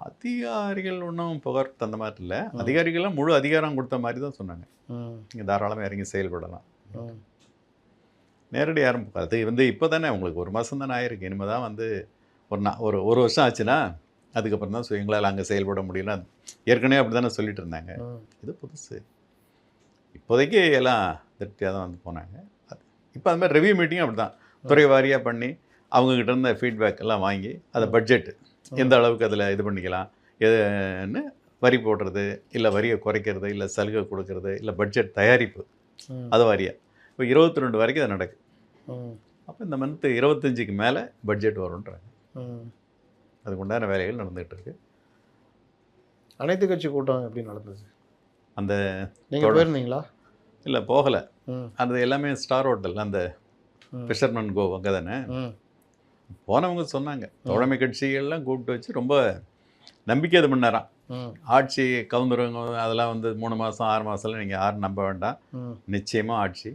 அதிகாரிகள் ஒன்றும் புகார் தந்த மாதிரி இல்லை. அதிகாரிகள்லாம் முழு அதிகாரம் கொடுத்த மாதிரி தான் சொன்னாங்க. நீங்கள் தாராளமாக இறங்கி செயல்படலாம். நேரடி யாரும் அது வந்து இப்போ தானே உங்களுக்கு 1 மாதம் தானே ஆயிருக்கு. இனிமேல் தான் வந்து ஒரு வருஷம் ஆச்சுன்னா அதுக்கப்புறம் தான் எங்களால் அங்கே செயல்பட முடியல. ஏற்கனவே அப்படி தானே சொல்லிட்டு இருந்தாங்க. இது புதுசு. இப்போதைக்கு எல்லாம் திருப்தியாக தான் வந்து போனாங்க. இப்போ அது மாதிரி ரிவ்யூ மீட்டிங் அப்படி தான் துறை வாரியாக பண்ணி அவங்கக்கிட்ட இருந்த ஃபீட்பேக் எல்லாம் வாங்கி அதை பட்ஜெட்டு எந்த அளவுக்கு அதில் இது பண்ணிக்கலாம், எதுன்னு வரி போடுறது, இல்லை வரியை குறைக்கிறது, இல்லை சலுகை கொடுக்கறது, இல்லை பட்ஜெட் தயாரிப்பு, அது வாரியாக இப்போ 22 வரைக்கும் அது நடக்குது. அப்போ இந்த மந்த்து 25க்கு மேலே பட்ஜெட் வரும்ன்றாங்க. அதுக்கு உண்டான வேலைகள் நடந்துகிட்டு இருக்கு. அனைத்து கட்சி கூட்டம் எப்படி நடந்தது? அந்த நீங்கள் போயிருந்தீங்களா? இல்லை, போகலை. அது எல்லாமே ஸ்டார் ஹோட்டல், அந்த ஃபிஷர்மன் கோ அங்கே தானே போனவங்க சொன்னாங்க. தோழமை கட்சிகள்லாம் கூப்பிட்டு வச்சு ரொம்ப நம்பிக்கை இது பண்ணாராம். ஆட்சி கவுந்துருவங்க அதெல்லாம் வந்து 3 மாதம் 6 மாதம்லாம் நீங்கள் யாரும் நம்ப வேண்டாம், நிச்சயமாக ஆட்சி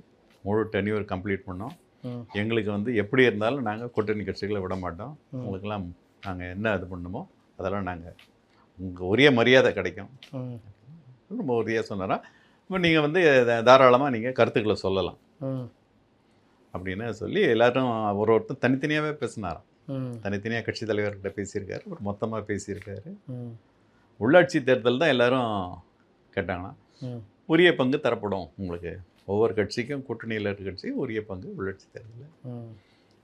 முழு டென்யூர் கம்ப்ளீட் பண்ணோம். எங்களுக்கு வந்து எப்படி இருந்தாலும் நாங்கள் கூட்டணி கட்சிகளை விட மாட்டோம், உங்களுக்கெல்லாம் நாங்கள் என்ன இது பண்ணணுமோ அதெல்லாம் நாங்கள் உங்களுக்கு உரிய மரியாதை கிடைக்கும் ரொம்ப உறுதியாக சொன்னாராம். இப்போ நீங்கள் வந்து தாராளமாக நீங்கள் கருத்துக்களை சொல்லலாம் அப்படின்னு சொல்லி எல்லாரும் ஒருத்தர் தனித்தனியாகவே பேசினாராம். தனித்தனியாக கட்சி தலைவர்கிட்ட பேசியிருக்காரு, அப்புறம் மொத்தமாக பேசியிருக்காரு. உள்ளாட்சி தேர்தல் தான் எல்லாரும் கேட்டாங்கன்னா உரிய பங்கு தரப்படும் உங்களுக்கு, ஒவ்வொரு கட்சிக்கும் கூட்டணியில் இருக்க கட்சிக்கும் உரிய பங்கு உள்ளாட்சி தேர்தலில்.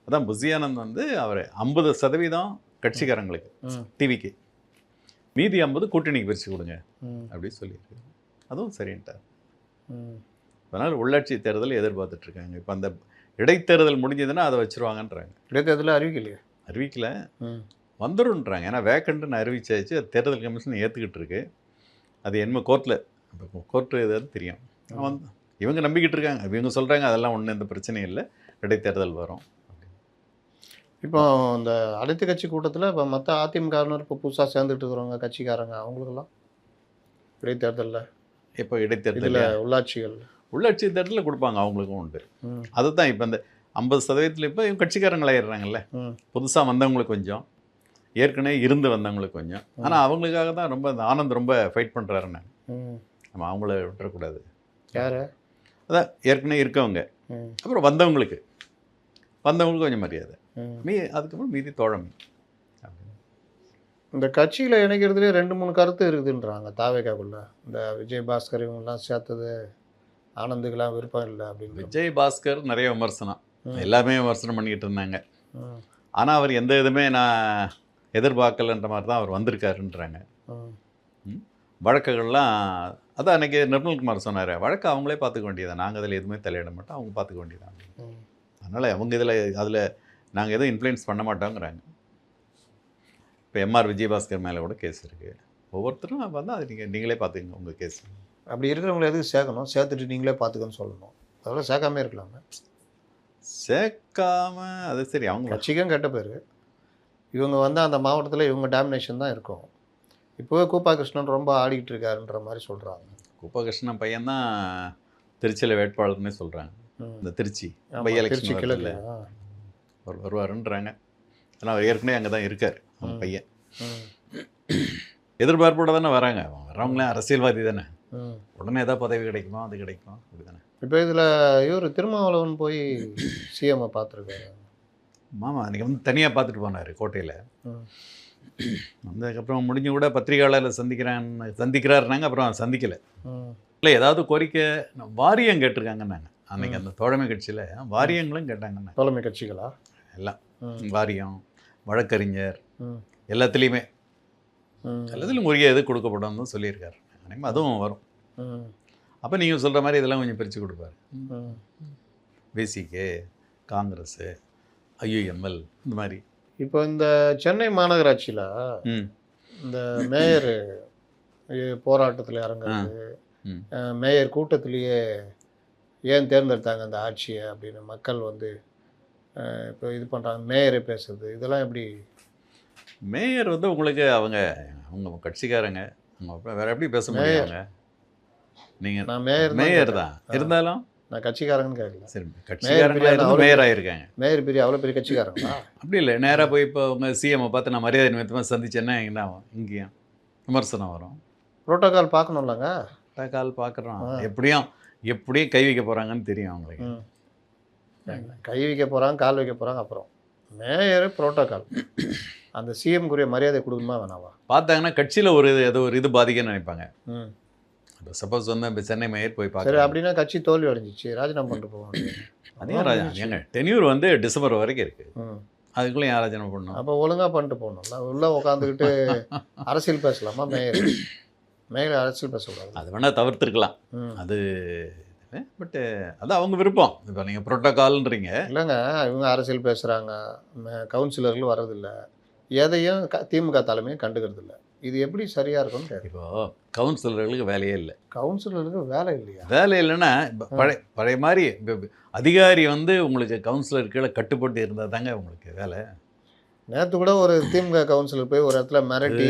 அதான் புசியானந்த் வந்து அவர் 50% கட்சிக்காரங்களுக்கு டிவிக்கு, மீதி 50 கூட்டணிக்கு பிரித்து கொடுங்க அப்படின்னு சொல்லியிருக்காரு. அதுவும் சரின்ட்டார். அதனால் உள்ளாட்சி தேர்தல் எதிர்பார்த்துட்ருக்காங்க. இப்போ அந்த இடைத்தேர்தல் முடிஞ்சதுன்னா அதை வச்சுருவாங்கன்றாங்க. இடைத்தேர்தல் அறிவிக்கலையே? அறிவிக்கல, வந்துடும்ன்றாங்க. ஏன்னா வேக்கண்ட்டுன்னு அறிவிச்சாச்சு, அது தேர்தல் கமிஷன் ஏற்றுக்கிட்டு இருக்கு. அது என்ன கோர்ட்டில், இப்போ கோர்ட்டு எதாவது தெரியும். வந்து இவங்க நம்பிக்கிட்டு இருக்காங்க, இவங்க சொல்கிறாங்க அதெல்லாம் ஒன்றும் எந்த பிரச்சனையும் இல்லை, இடைத்தேர்தல் வரும். இப்போ இந்த அனைத்து கட்சி கூட்டத்தில் இப்போ மற்ற அதிமுகவினர் இப்போ புதுசாக சேர்ந்துட்டு இருக்கிறவங்க கட்சிக்காரங்க அவங்களுக்கெல்லாம் இடைத்தேர்தலில், இப்போ இடைத்தேர்தலில் உள்ளாட்சி தேர்தலில் கொடுப்பாங்க, அவங்களுக்கும் உண்டு. அதுதான் இப்போ இந்த 50% இப்போ இவங்க கட்சிக்காரங்களாயிடுறாங்கல்ல. புதுசாக வந்தவங்களுக்கு கொஞ்சம், ஏற்கனவே இருந்து வந்தவங்களுக்கு கொஞ்சம். ஆனால் அவங்களுக்காக தான் ரொம்ப இந்த ஆனந்த் ரொம்ப ஃபைட் பண்ணுறாருன்னு. நம்ம அவங்கள விட்டுறக்கூடாது. யார்? அதான் ஏற்கனவே இருக்கவங்க, அப்புறம் வந்தவங்களுக்கு கொஞ்சம் மரியாதை, அதுக்கப்புறம் மீதி தோழமை. இந்த கட்சியில் இணைக்கிறதுலேயே 2-3 கருத்து இருக்குதுன்றாங்க தாவேக்காக்குள்ள. இந்த விஜயபாஸ்கர் இவங்கெல்லாம் சேர்த்தது ஆனந்துக்கெல்லாம் விருப்பம் இல்லை அப்படின்னு. விஜயபாஸ்கர் நிறைய விமர்சனம், எல்லாமே விமர்சனம் பண்ணிக்கிட்டு இருந்தாங்க. ஆனால் அவர் எந்த இதுவுமே நான் எதிர்பார்க்கலன்ற மாதிரி தான் அவர் வந்திருக்காருன்றாங்க. வழக்குகள்லாம் அதான் அன்றைக்கி நிர்மல்குமார் சொன்னார், வழக்கு அவங்களே பார்த்துக்க வேண்டியதான், நாங்கள் அதில் எதுவுமே தலையிட மாட்டோம், அவங்க பார்த்துக்க வேண்டியதான். அதனால் அவங்க அதில் நாங்கள் எதுவும் இன்ஃப்ளூயன்ஸ் பண்ண மாட்டோங்கிறாங்க. இப்போ எம்ஆர் விஜயபாஸ்கர் மேலே கூட கேஸ் இருக்குது. ஒவ்வொருத்தரும் வந்து அது நீங்களே பார்த்துக்கங்க உங்கள் கேஸ். அப்படி இருக்கிறவங்கள எதுக்கு சேர்க்கணும்? சேர்த்துட்டு நீங்களே பார்த்துக்கன்னு சொல்லணும். அதெல்லாம் சேர்க்காமே இருக்கலாமே. சேர்க்காம அது சரி, அவங்க கட்சிக்கும் கெட்ட பேர். இவங்க வந்து அந்த மாவட்டத்தில் இவங்க டாமினேஷன் தான் இருக்கும். இப்போவே கூப்பா கிருஷ்ணன் ரொம்ப ஆடிக்கிட்டு இருக்காருன்ற மாதிரி சொல்கிறாங்க. கூப்பா கிருஷ்ணன் பையன்தான் திருச்சியில் வேட்பாளர்னே சொல்கிறாங்க. இந்த திருச்சி ஆமா, பை திருச்சி எலெக்ஷன் கிழக்கு. வரல அவர் வருவாருன்றாங்க. ஆனால் அவர் ஏற்கனவே அங்கே தான் இருக்கார் அவங்க பையன். எதிர்பார்ப்போட தானே வராங்க. வரவங்களே அரசியல்வாதி தானே, உடனே ஏதாவது பதவி கிடைக்குமா அது கிடைக்குமா அப்படி தானே. இப்போ இதில் இவர் திருமாவளவன் போய் சிஎம்ஐ பார்த்துருக்காரு. மாமா அன்றைக்கி வந்து தனியாக பார்த்துட்டு போனார் கோட்டையில். வந்ததுக்கப்புறம் முடிஞ்சு கூட பத்திரிகையாளர் சந்திக்கிறாருனாங்க. அப்புறம் சந்திக்கலை. இல்லை ஏதாவது கோரிக்கை வாரியம் கேட்டிருக்காங்கன்னாங்க அன்றைக்கி அந்த தோழமை கட்சியில். வாரியங்களும் கேட்டாங்கன்னாங்க. தோழமை கட்சிகளா எல்லாம் வாரியம், வழக்கறிஞர், எல்லாத்துலேயுமே எல்லாத்துலையும் உரிய இது கொடுக்கப்படும் சொல்லியிருக்காரு. அன்றைக்கி அதுவும் வரும். அப்போ நீங்கள் சொல்கிற மாதிரி இதெல்லாம் கொஞ்சம் பிரித்து கொடுப்பாரு. பிசிகே, காங்கிரஸு, ஐயுஎம்எல் இந்த மாதிரி. இப்போ இந்த சென்னை மாநகராட்சியில் இந்த மேயர் போராட்டத்தில் இறங்குறது, மேயர் கூட்டத்திலேயே ஏன் தேர்ந்தெடுத்தாங்க அந்த ஆட்சியை அப்படின்னு மக்கள் வந்து இப்போ இது பண்ணுறாங்க, மேயரை பேசுறது, இதெல்லாம் எப்படி? மேயர் வந்து உங்களுக்கு அவங்க கட்சிக்காரங்க, அவங்க வேறு எப்படி பேச முடியாங்க? நீங்கள் நான் மேயர் தான் இருந்தாலும் நான் கட்சிக்காரங்கன்னு கேட்கல. சரி, கட்சிக்காரங்க மேயர் ஆகிருக்காங்க. மேயர் பெரிய அவ்வளோ பெரிய கட்சிக்காரங்களா? அப்படி இல்லை. நேராக போய் இப்போ உங்க சிஎம்ஐ பார்த்து நான் மரியாதை நிமித்தமாக சந்திச்சேன்னா என்ன ஆகும்? இங்கேயும் விமர்சனம் வரும். புரோட்டோகால் பார்க்கணும்லங்க. புரோட்டோகால் பார்க்குறோம். எப்படியும் கை வைக்க போகிறாங்கன்னு தெரியும் அவங்களுக்கு. கை வைக்க போகிறாங்க, கால் வைக்க போகிறாங்க. அப்புறம் மேயர் புரோட்டோகால் அந்த சிஎம்குரிய மரியாதை கொடுக்குமா வேணாவா? பார்த்தாங்கன்னா கட்சியில் ஏதோ ஒரு இது பாதிக்கன்னு நினைப்பாங்க. இப்போ சப்போஸ் வந்து இப்போ சென்னை மேயர் போய் பார்க்க, சரி அப்படின்னா கட்சி தோல்வி அடைஞ்சிச்சு, ராஜினாமா பண்ணிட்டு போவாங்க. அதே ஏங்க டென்யூர் வந்து டிசம்பர் வரைக்கும் இருக்குது. அதுக்குள்ளே யார் ராஜினாமா பண்ணணும்? அப்போ ஒழுங்காக பண்ணிட்டு போகணும்ல. உள்ளே உட்காந்துக்கிட்டு அரசியல் பேசலாமா? மேயர் அரசியல் பேசக்கூடாது. அது வேணால் தவிர்த்துருக்கலாம். அது பட்டு அது அவங்க விருப்பம். இப்போ நீங்கள் புரோட்டோகால்ன்றீங்க. இல்லைங்க, இவங்க அரசியல் பேசுகிறாங்க, கவுன்சிலர்கள் வர்றதில்லை, எதையும் திமுக தலைமையும் கண்டுக்கிறது இல்லை. இது எப்படி சரியாக இருக்கும்னு கேட்கு. இப்போ கவுன்சிலர்களுக்கு வேலையே இல்லை. கவுன்சிலருக்கு வேலை இல்லையா? வேலை இல்லைன்னா பழைய மாதிரி அதிகாரி வந்து உங்களுக்கு கவுன்சிலர் கீழே கட்டுப்பட்டு இருந்தால் தாங்க உங்களுக்கு வேலை. நேற்று கூட ஒரு திமுக கவுன்சிலர் போய் ஒரு இடத்துல மிரட்டி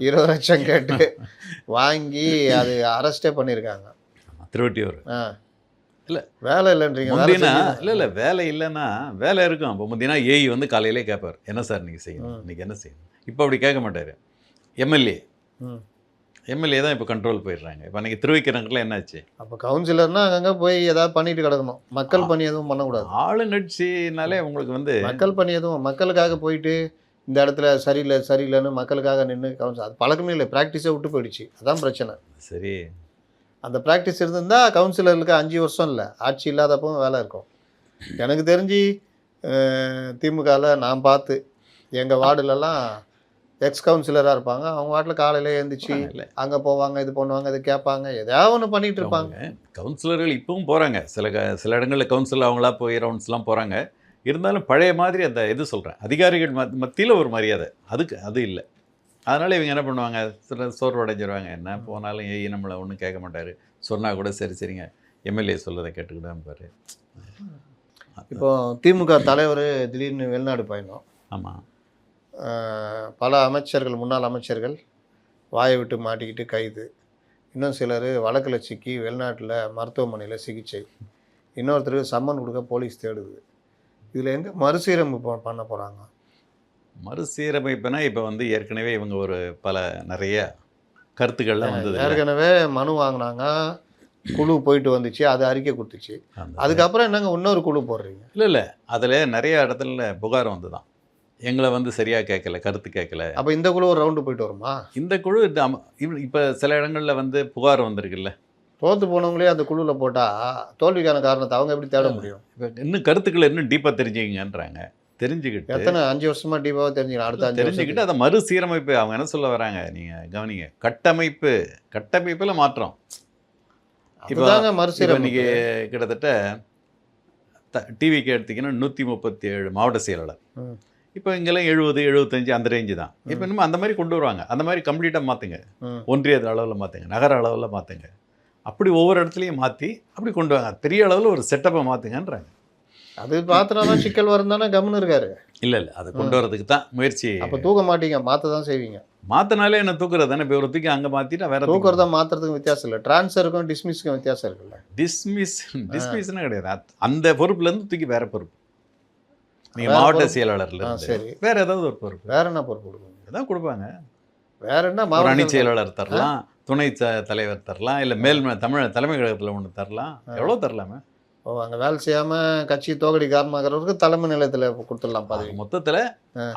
20 லட்சம் கேட்டு வாங்கி அது அரெஸ்டே பண்ணியிருக்காங்க. திருவட்டியூர். இல்லை வேலை இல்லைன்றீங்க. இல்லை வேலை இல்லைன்னா வேலை இருக்கும். அப்போ முந்தினா ஏஇ வந்து காலையிலே கேட்பார், என்ன சார் நீங்கள் செய்யணும், இன்றைக்கி என்ன செய்யணும். இப்போ அப்படி கேட்க மாட்டார். எம்எல்ஏ தான் இப்போ கண்ட்ரோல் போயிடுறாங்க. இப்போ அன்றைக்கி திருவைக்கிறவங்களாம் என்னாச்சு? அப்போ கவுன்சிலர்னா அங்கங்கே போய் ஏதாவது பண்ணிட்டு கிடக்கணும். மக்கள் பணி எதுவும் பண்ணக்கூடாது. ஆளுங்கட்சினாலே உங்களுக்கு வந்து மக்கள் பணி எதுவும் மக்களுக்காக போயிட்டு இந்த இடத்துல சரியில்லைன்னு மக்களுக்காக நின்று கவுன்சில் அது பழக்கமே இல்லை, ப்ராக்டிஸே விட்டு போயிடுச்சு. அதான் பிரச்சனை. சரி, அந்த ப்ராக்டிஸ் இருந்திருந்தால் கவுன்சிலருக்கு 5 வருஷம் இல்லை, ஆட்சி இல்லாதப்போ வேலை இருக்கும். எனக்கு தெரிஞ்சு திமுகவில் நான் பார்த்து எங்கள் வார்டுலலாம் எக்ஸ் கவுன்சிலராக இருப்பாங்க. அவங்க வாட்டில் காலையில் எழுந்திரிச்சு அங்கே போவாங்க, இது பண்ணுவாங்க, இது கேட்பாங்க, எதாவது ஒன்று பண்ணிகிட்டு இருப்பாங்க. கவுன்சிலர்கள் இப்பவும் போகிறாங்க. சில இடங்களில் கவுன்சிலர் அவங்களா போய் ரவுண்ட்ஸ்லாம் போகிறாங்க. இருந்தாலும் பழைய மாதிரி அந்த இது சொல்கிறேன், அதிகாரிகள் மத்தியில் ஒரு மரியாதை அது இல்லை. அதனால் இவங்க என்ன பண்ணுவாங்க, சில சோர்வடைஞ்சிருவாங்க. என்ன போனாலும் ஏய் நம்மளை ஒன்றும் கேட்க மாட்டார், சொன்னால் கூட சரிங்க எம்எல்ஏ சொல்கிறத கேட்டுக்கிட்டான்னு பாரு. இப்போ திமுக தலைவர் திடீர்னு வெளிநாடு பயணம். ஆமாம், பல அமைச்சர்கள், முன்னாள் அமைச்சர்கள் வாயை விட்டு மாட்டிக்கிட்டு கைது. இன்னும் சிலர் வழக்கில் சிக்கி வெளிநாட்டில் மருத்துவமனையில் சிகிச்சை. இன்னொருத்தருக்கு சம்மன் கொடுக்க போலீஸ் தேடுது. இதில் எங்கே மறுசீரமைப்பு பண்ண போகிறாங்க? மறுசீரமைப்புனா இப்போ வந்து ஏற்கனவே இவங்க நிறைய கருத்துக்கள்லாம் வந்தது. ஏற்கனவே மனு வாங்கினாங்க, குழு போயிட்டு வந்துச்சு, அது அறிக்கை கொடுத்துச்சு. அதுக்கப்புறம் என்னங்க இன்னொரு குழு போடுறீங்க? இல்லை அதில் நிறைய இடத்துல புகார் வந்து தான் எங்களை வந்து சரியாக கேட்கல, கருத்து கேட்கல. அப்போ இந்த குழு ஒரு ரவுண்டு போயிட்டு வருமா? இந்த குழு இப்போ சில இடங்களில் வந்து புகார் வந்திருக்குல்ல, தோற்று போனவங்களே அந்த குழுவில் போட்டால் தோல்விக்கான காரணத்தை அவங்க எப்படி தேட முடியும்? இப்போ இன்னும் கருத்துக்களை இன்னும் டீப்பாக தெரிஞ்சுக்கங்கன்றாங்க. தெரிஞ்சுக்கிட்டு எத்தனை 5 வருஷமா டீப்பாக தெரிஞ்சுக்கலாம். அடுத்த 5 தெரிஞ்சுக்கிட்டு அதை மறுசீரமைப்பு அவங்க என்ன சொல்ல வராங்க, நீங்கள் கவனிங்க, கட்டமைப்பில் மாற்றம். இப்போ தாங்க மறுசீரமைப்பு. நீங்கள் கிட்டத்தட்ட டிவிக்கு எடுத்திங்கன்னா 137 மாவட்ட செயலாளர். இப்போ இங்கெல்லாம் 70, 75 அந்த ரேஞ்சு தான். இப்போ இன்னும் அந்த மாதிரி கொண்டு வருவாங்க. அந்த மாதிரி கம்ப்ளீட்டாக மாற்றுங்க, ஒன்றிய அளவில் மாற்றுங்க, நகர அளவில் மாற்றுங்க, அப்படி ஒவ்வொரு இடத்துலையும் மாற்றி அப்படி கொண்டு வாங்க. பெரிய அளவில் ஒரு செட்டப்பை மாற்றுங்கன்றாங்க. அது பார்த்தனா சிக்கல் வரும் தானே கம்முன்னு இருக்காரு. இல்லை அதை கொண்டு வரதுக்கு தான் முயற்சி. அப்போ தூக்க மாட்டீங்க, மாற்ற தான் செய்வீங்க. மாற்றினாலே என்ன தூக்குறது தானே. இப்போ ஒரு தூக்கி அங்கே மாற்றிட்டா வேற தூக்குறதா மாற்றுறதுக்கும் வித்தியாசம் இல்லை, ட்ரான்ஸ்ஃபருக்கும் டிஸ்மிஸ்க்கும் வித்தியாசம் இருக்குல்ல. டிஸ்மிஸ்னு கிடையாது. அந்த பொறுப்புலேருந்து தூக்கி வேற பொறுப்பு. நீங்கள் வேற மாவட்ட பொறுப்பு. செயலாளர்ல சரி, வேற ஏதாவது ஒரு பொறுப்பு வேற என்ன பொறுப்பு கொடுக்குங்க? ஏதாவது கொடுப்பாங்க. வேற என்ன? ஒரு அணி மாவட்ட செயலாளர் தரலாம், துணை தலைவர் தரலாம், இல்லை தமிழ் தலைமை கழகத்தில் ஒன்று தரலாம், எவ்வளோ தரலாமே. ஓ, அங்கே வேலை செய்யாமல் கட்சி தோகடி காரணமாகிறவருக்கு தலைமை நிலையத்தில் கொடுத்துடலாம் பதவி. மொத்தத்தில்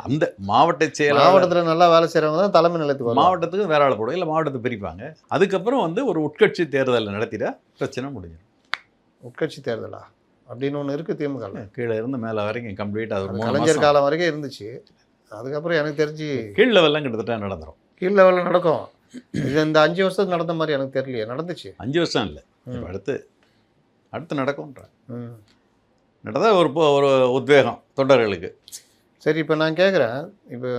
அந்த மாவட்ட செயலாளர் மாவட்டத்தில் நல்லா வேலை செய்கிறவங்க தான் தலைமை நிலையத்துக்கு வருவாங்க. மாவட்டத்துக்கு வேற ஆள் போடுவோம், இல்லை மாவட்டத்தை பிரிப்பாங்க. அதுக்கப்புறம் வந்து ஒரு உட்கட்சி தேர்தல் நடத்திட பிரச்சனை முடிஞ்சிடும். உட்கட்சி தேர்தலா அப்படின்னு ஒன்று இருக்குது திமுக. கீழே இருந்து மேலே வரைக்கும் கம்ப்ளீட். அது ஒரு 3 கலைஞர் மாசம் காலம் வரைக்கும் இருந்துச்சு. அதுக்கப்புறம் எனக்கு தெரிஞ்சு கீழ் லெவல்லாம் கிட்டத்தட்ட நடந்துடும். கீழ் லெவலில் நடக்கும். இது இந்த 5 வருஷத்துக்கு நடந்த மாதிரி எனக்கு தெரியலையே. நடந்துச்சு. 5 வருஷம் இல்லை, இப்போ அடுத்து நடக்கும்ன்ற ம். நடந்தால் ஒரு உத்வேகம் தொண்டர்களுக்கு. சரி, இப்போ நான் கேட்குறேன், இப்போ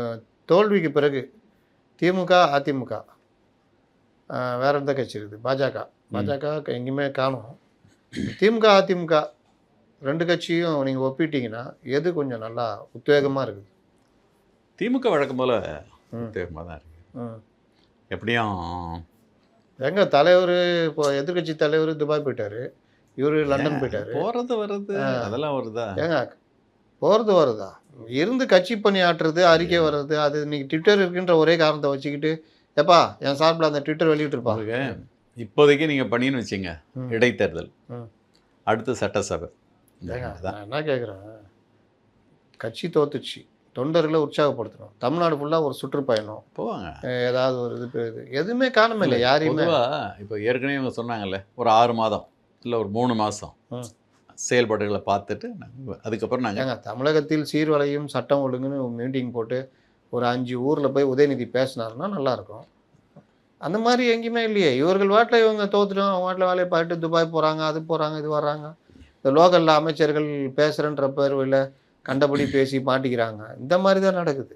தோல்விக்கு பிறகு திமுக அதிமுக வேற எந்த கட்சி இருக்குது? பாஜக எங்கேயுமே காணும். திமுக அதிமுக 2 கட்சியும் நீங்கள் ஒப்பிட்டீங்கன்னா எது கொஞ்சம் நல்லா உத்வேகமாக இருக்குது? திமுக வழக்கம் போல் உத்வேகமாக தான் இருக்குது. எப்படியும் எங்கள் தலைவர் இப்போ எதிர்கட்சி தலைவர் துபாய் போயிட்டார், இவர் லண்டன் போயிட்டார். போகிறது வர்றது அதெல்லாம் வருதா? ஏங்க போகிறது வருதா? இருந்து கட்சி பணி ஆட்டுறது, அறிக்கை வர்றது, அது இன்னைக்கு ட்விட்டர் இருக்குன்ற ஒரே காரணத்தை வச்சுக்கிட்டு எப்பா என் சார்பில் அந்த ட்விட்டர் வெளியிட்டிருப்பாங்க. இப்போதைக்கு நீங்கள் பண்ணின்னு வச்சிங்க, இடைத்தேர்தல், அடுத்து சட்டசபை. ஏங்க நான் என்ன கேட்குறேன், கட்சி தோத்துச்சு, தொண்டர்களை உற்சாகப்படுத்தணும், தமிழ்நாடு ஃபுல்லாக ஒரு சுற்றுப்பயணம் போவாங்க, ஏதாவது ஒரு இது எதுவுமே காணமே இல்லை யாரையுமே. இப்போ ஏற்கனவே இவங்க சொன்னாங்கல்ல, ஒரு 6 மாதம் இல்லை ஒரு 3 மாதம் செயல்பாடுகளை பார்த்துட்டு அதுக்கப்புறம் நாங்கள் தமிழகத்தில் சீர்வலையும் சட்டம் ஒழுங்குன்னு மீட்டிங் போட்டு ஒரு 5 ஊரில் போய் உதயநிதி பேசினாருன்னா நல்லாயிருக்கும். அந்த மாதிரி எங்கேயுமே இல்லையே. இவர்கள் வாட்டில் இவங்க தோத்துட்டோம், அவங்க வாட்டில் வேலையை பார்த்துட்டு துபாய் போகிறாங்க, அது போகிறாங்க, இது வர்றாங்க. இந்த லோக்கலில் அமைச்சர்கள் பேசுகிறேன்ற பேர்வில் கண்டபடி பேசி மாட்டிக்கிறாங்க. இந்த மாதிரி தான் நடக்குது.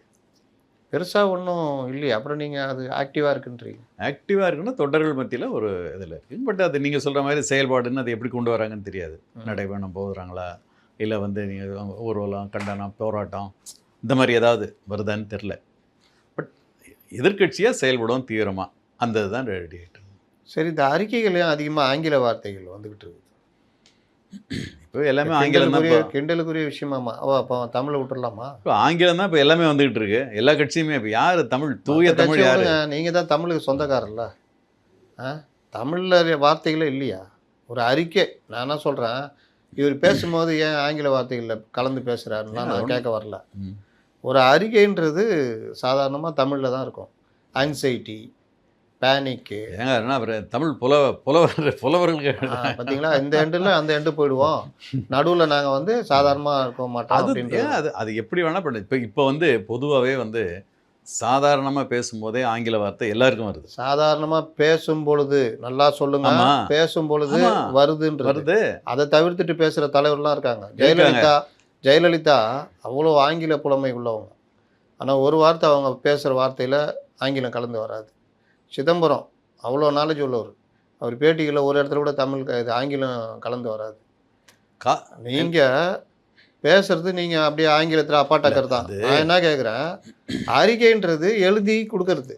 பெருசாக ஒன்றும் இல்லையே. அப்புறம் நீங்கள் அது ஆக்டிவாக இருக்குன்றீங்க. ஆக்டிவாக இருக்குன்னா தொண்டர்கள் மத்தியில் ஒரு இதில் இருக்குது. பட் அது நீங்கள் சொல்கிற மாதிரி செயல்பாடுன்னு அது எப்படி கொண்டு வராங்கன்னு தெரியாது. நடைபயணம் போகிறாங்களா, இல்லை வந்து நீங்கள் ஊர்வலம், கண்டனம், போராட்டம் இந்த மாதிரி ஏதாவது வருதான்னு தெரில. பட் எதிர்கட்சியாக செயல்படும் தீவிரமாக அந்த இதுதான் ரெடி ஆகிட்டு. சரி, இந்த அறிக்கைகளையும் அதிகமாக ஆங்கில வார்த்தைகள் வந்துக்கிட்டு இருக்குது. இப்போ எல்லாமே ஆங்கிலம் தான். கிண்டலுக்குரிய விஷயமாமா. அப்போ தமிழை விட்டுடலாமா? இப்போ ஆங்கிலம் தான் இப்போ எல்லாமே வந்துகிட்டு இருக்கு. எல்லா கட்சியுமே இப்போ யார் தமிழ் தூய தமிழ் யாரு? நீங்கள் தான் தமிழுக்கு சொந்தக்காரர்ல. தமிழில் வார்த்தைகளே இல்லையா? ஒரு அறிக்கை நான் என்ன சொல்கிறேன், இவர் பேசும்போது ஏன் ஆங்கில வார்த்தைகளில் கலந்து பேசுகிறாருன்னா நான் கேட்க வரல. ஒரு அறிக்கைன்றது சாதாரணமாக தமிழில் தான் இருக்கும். ஆங்ஸைட்டி, பேனிக்கு, ஏன்னா தமிழ் புலவர்களுக்கு பார்த்தீங்களா, இந்த எண்டில் அந்த எண்டு போயிடுவோம், நடுவில் நாங்கள் வந்து சாதாரணமாக இருக்க மாட்டோம். அது எப்படி வேணால் பண்ணு. இப்போ வந்து பொதுவாகவே வந்து சாதாரணமாக பேசும்போதே ஆங்கில வார்த்தை எல்லாருக்கும் வருது. சாதாரணமாக பேசும் பொழுது நல்லா சொல்லுங்க, பேசும் பொழுது வருது. அதை தவிர்த்துட்டு பேசுகிற தலைவர்லாம் இருக்காங்க. ஜெயலலிதா அவ்வளோ ஆங்கில புலமை உள்ளவங்க. ஆனால் ஒரு வார்த்தை அவங்க பேசுகிற வார்த்தையில் ஆங்கிலம் கலந்து வராது. சிதம்பரம் அவ்வளோ நாலேஜ் உள்ளவர். அவர் பேட்டிகளில் ஒரு இடத்துல கூட தமிழ் இது ஆங்கிலம் கலந்து வராது. நீங்கள் பேசுறது நீங்கள் அப்படியே ஆங்கிலத்தில் அப்பாட்டக்கர் தான். நான் என்ன கேட்குறேன், அறிக்கைன்றது எழுதி கொடுக்கறது.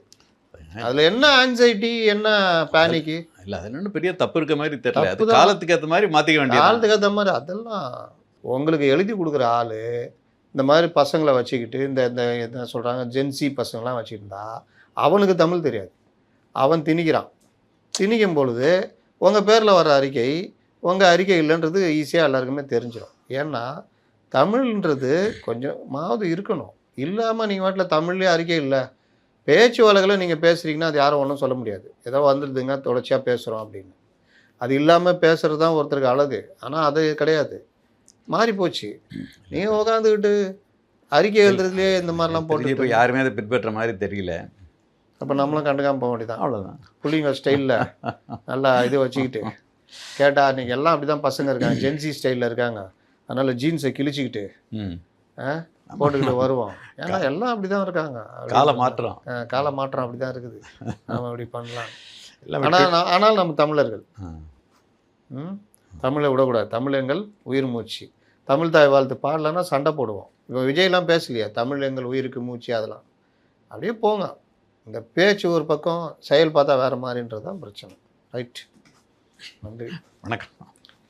அதில் என்ன ஆங்ஸைட்டி, என்ன பேனிக்கு இல்லை, அது என்னென்னு பெரிய தப்பு இருக்க மாதிரி தெரியல. அது காலத்துக்கு ஏற்ற மாதிரி மாற்றிக்க வேண்டிய, காலத்துக்கு ஏற்ற மாதிரி. அதெல்லாம் உங்களுக்கு எழுதி கொடுக்குற ஆள் இந்த மாதிரி பசங்களை வச்சுக்கிட்டு இந்த என்ன சொல்கிறாங்க ஜென்சி பசங்களாம் வச்சுருந்தா அவனுக்கு தமிழ் தெரியாது. அவன் திணிக்கிறான். திணிக்கும் பொழுது உங்கள் பேரில் வர அறிக்கை உங்கள் அறிக்கை இல்லைன்றது ஈஸியாக எல்லாருக்குமே தெரிஞ்சிடும். ஏன்னா தமிழ்ன்றது கொஞ்சமாவது இருக்கணும். இல்லாமல் நீங்கள் வாட்டில் தமிழ்லேயே அறிக்கை இல்லை, பேச்சு வழக்கில் நீங்கள் பேசுகிறீங்கன்னா அது யாரும் ஒன்றும் சொல்ல முடியாது. ஏதோ வந்துடுதுங்க தொடர்ச்சியாக பேசுகிறோம் அப்படின்னு. அது இல்லாமல் பேசுகிறது தான் ஒருத்தருக்கு அழகு. ஆனால் அது கிடையாது, மாறி போச்சு. நீங்கள் உட்காந்துக்கிட்டு அறிக்கை எழுதுறதுலேயே இந்த மாதிரிலாம் போட்டு இப்போ யாருமே அதை பின்பற்ற மாதிரி தெரியல. அப்போ நம்மளும் கண்டுக்காமல் போக வேண்டியதான். அவ்வளோதான். புள்ளிங்க ஸ்டைலில் நல்லா இது வச்சுக்கிட்டு கேட்டால் இன்றைக்கி எல்லாம் அப்படி தான் பசங்க இருக்காங்க, ஜென்சி ஸ்டைலில் இருக்காங்க. அதனால் ஜீன்ஸை கிழிச்சிக்கிட்டு போட்டுக்கிட்டு வருவோம். ஏன்னா எல்லாம் அப்படி தான் இருக்காங்க. கால மாற்றம் அப்படி தான் இருக்குது. நம்ம அப்படி பண்ணலாம். ஆனால் நம்ம தமிழர்கள் தமிழை விடக்கூடாது. தமிழ் எங்கள் உயிர் மூச்சு. தமிழ் தாய் வாழ்த்து பாடலைன்னா சண்டை போடுவோம். இப்போ விஜய்லாம் பேசலையா தமிழ் எங்கள் உயிருக்கு மூச்சு, அதெல்லாம் அப்படியே போங்க. இந்த பேச்சு ஒரு பக்கம், செயல் பார்த்தா வேறு மாதிரின்றது தான் பிரச்சனை. ரைட், நன்றி. வணக்கம்.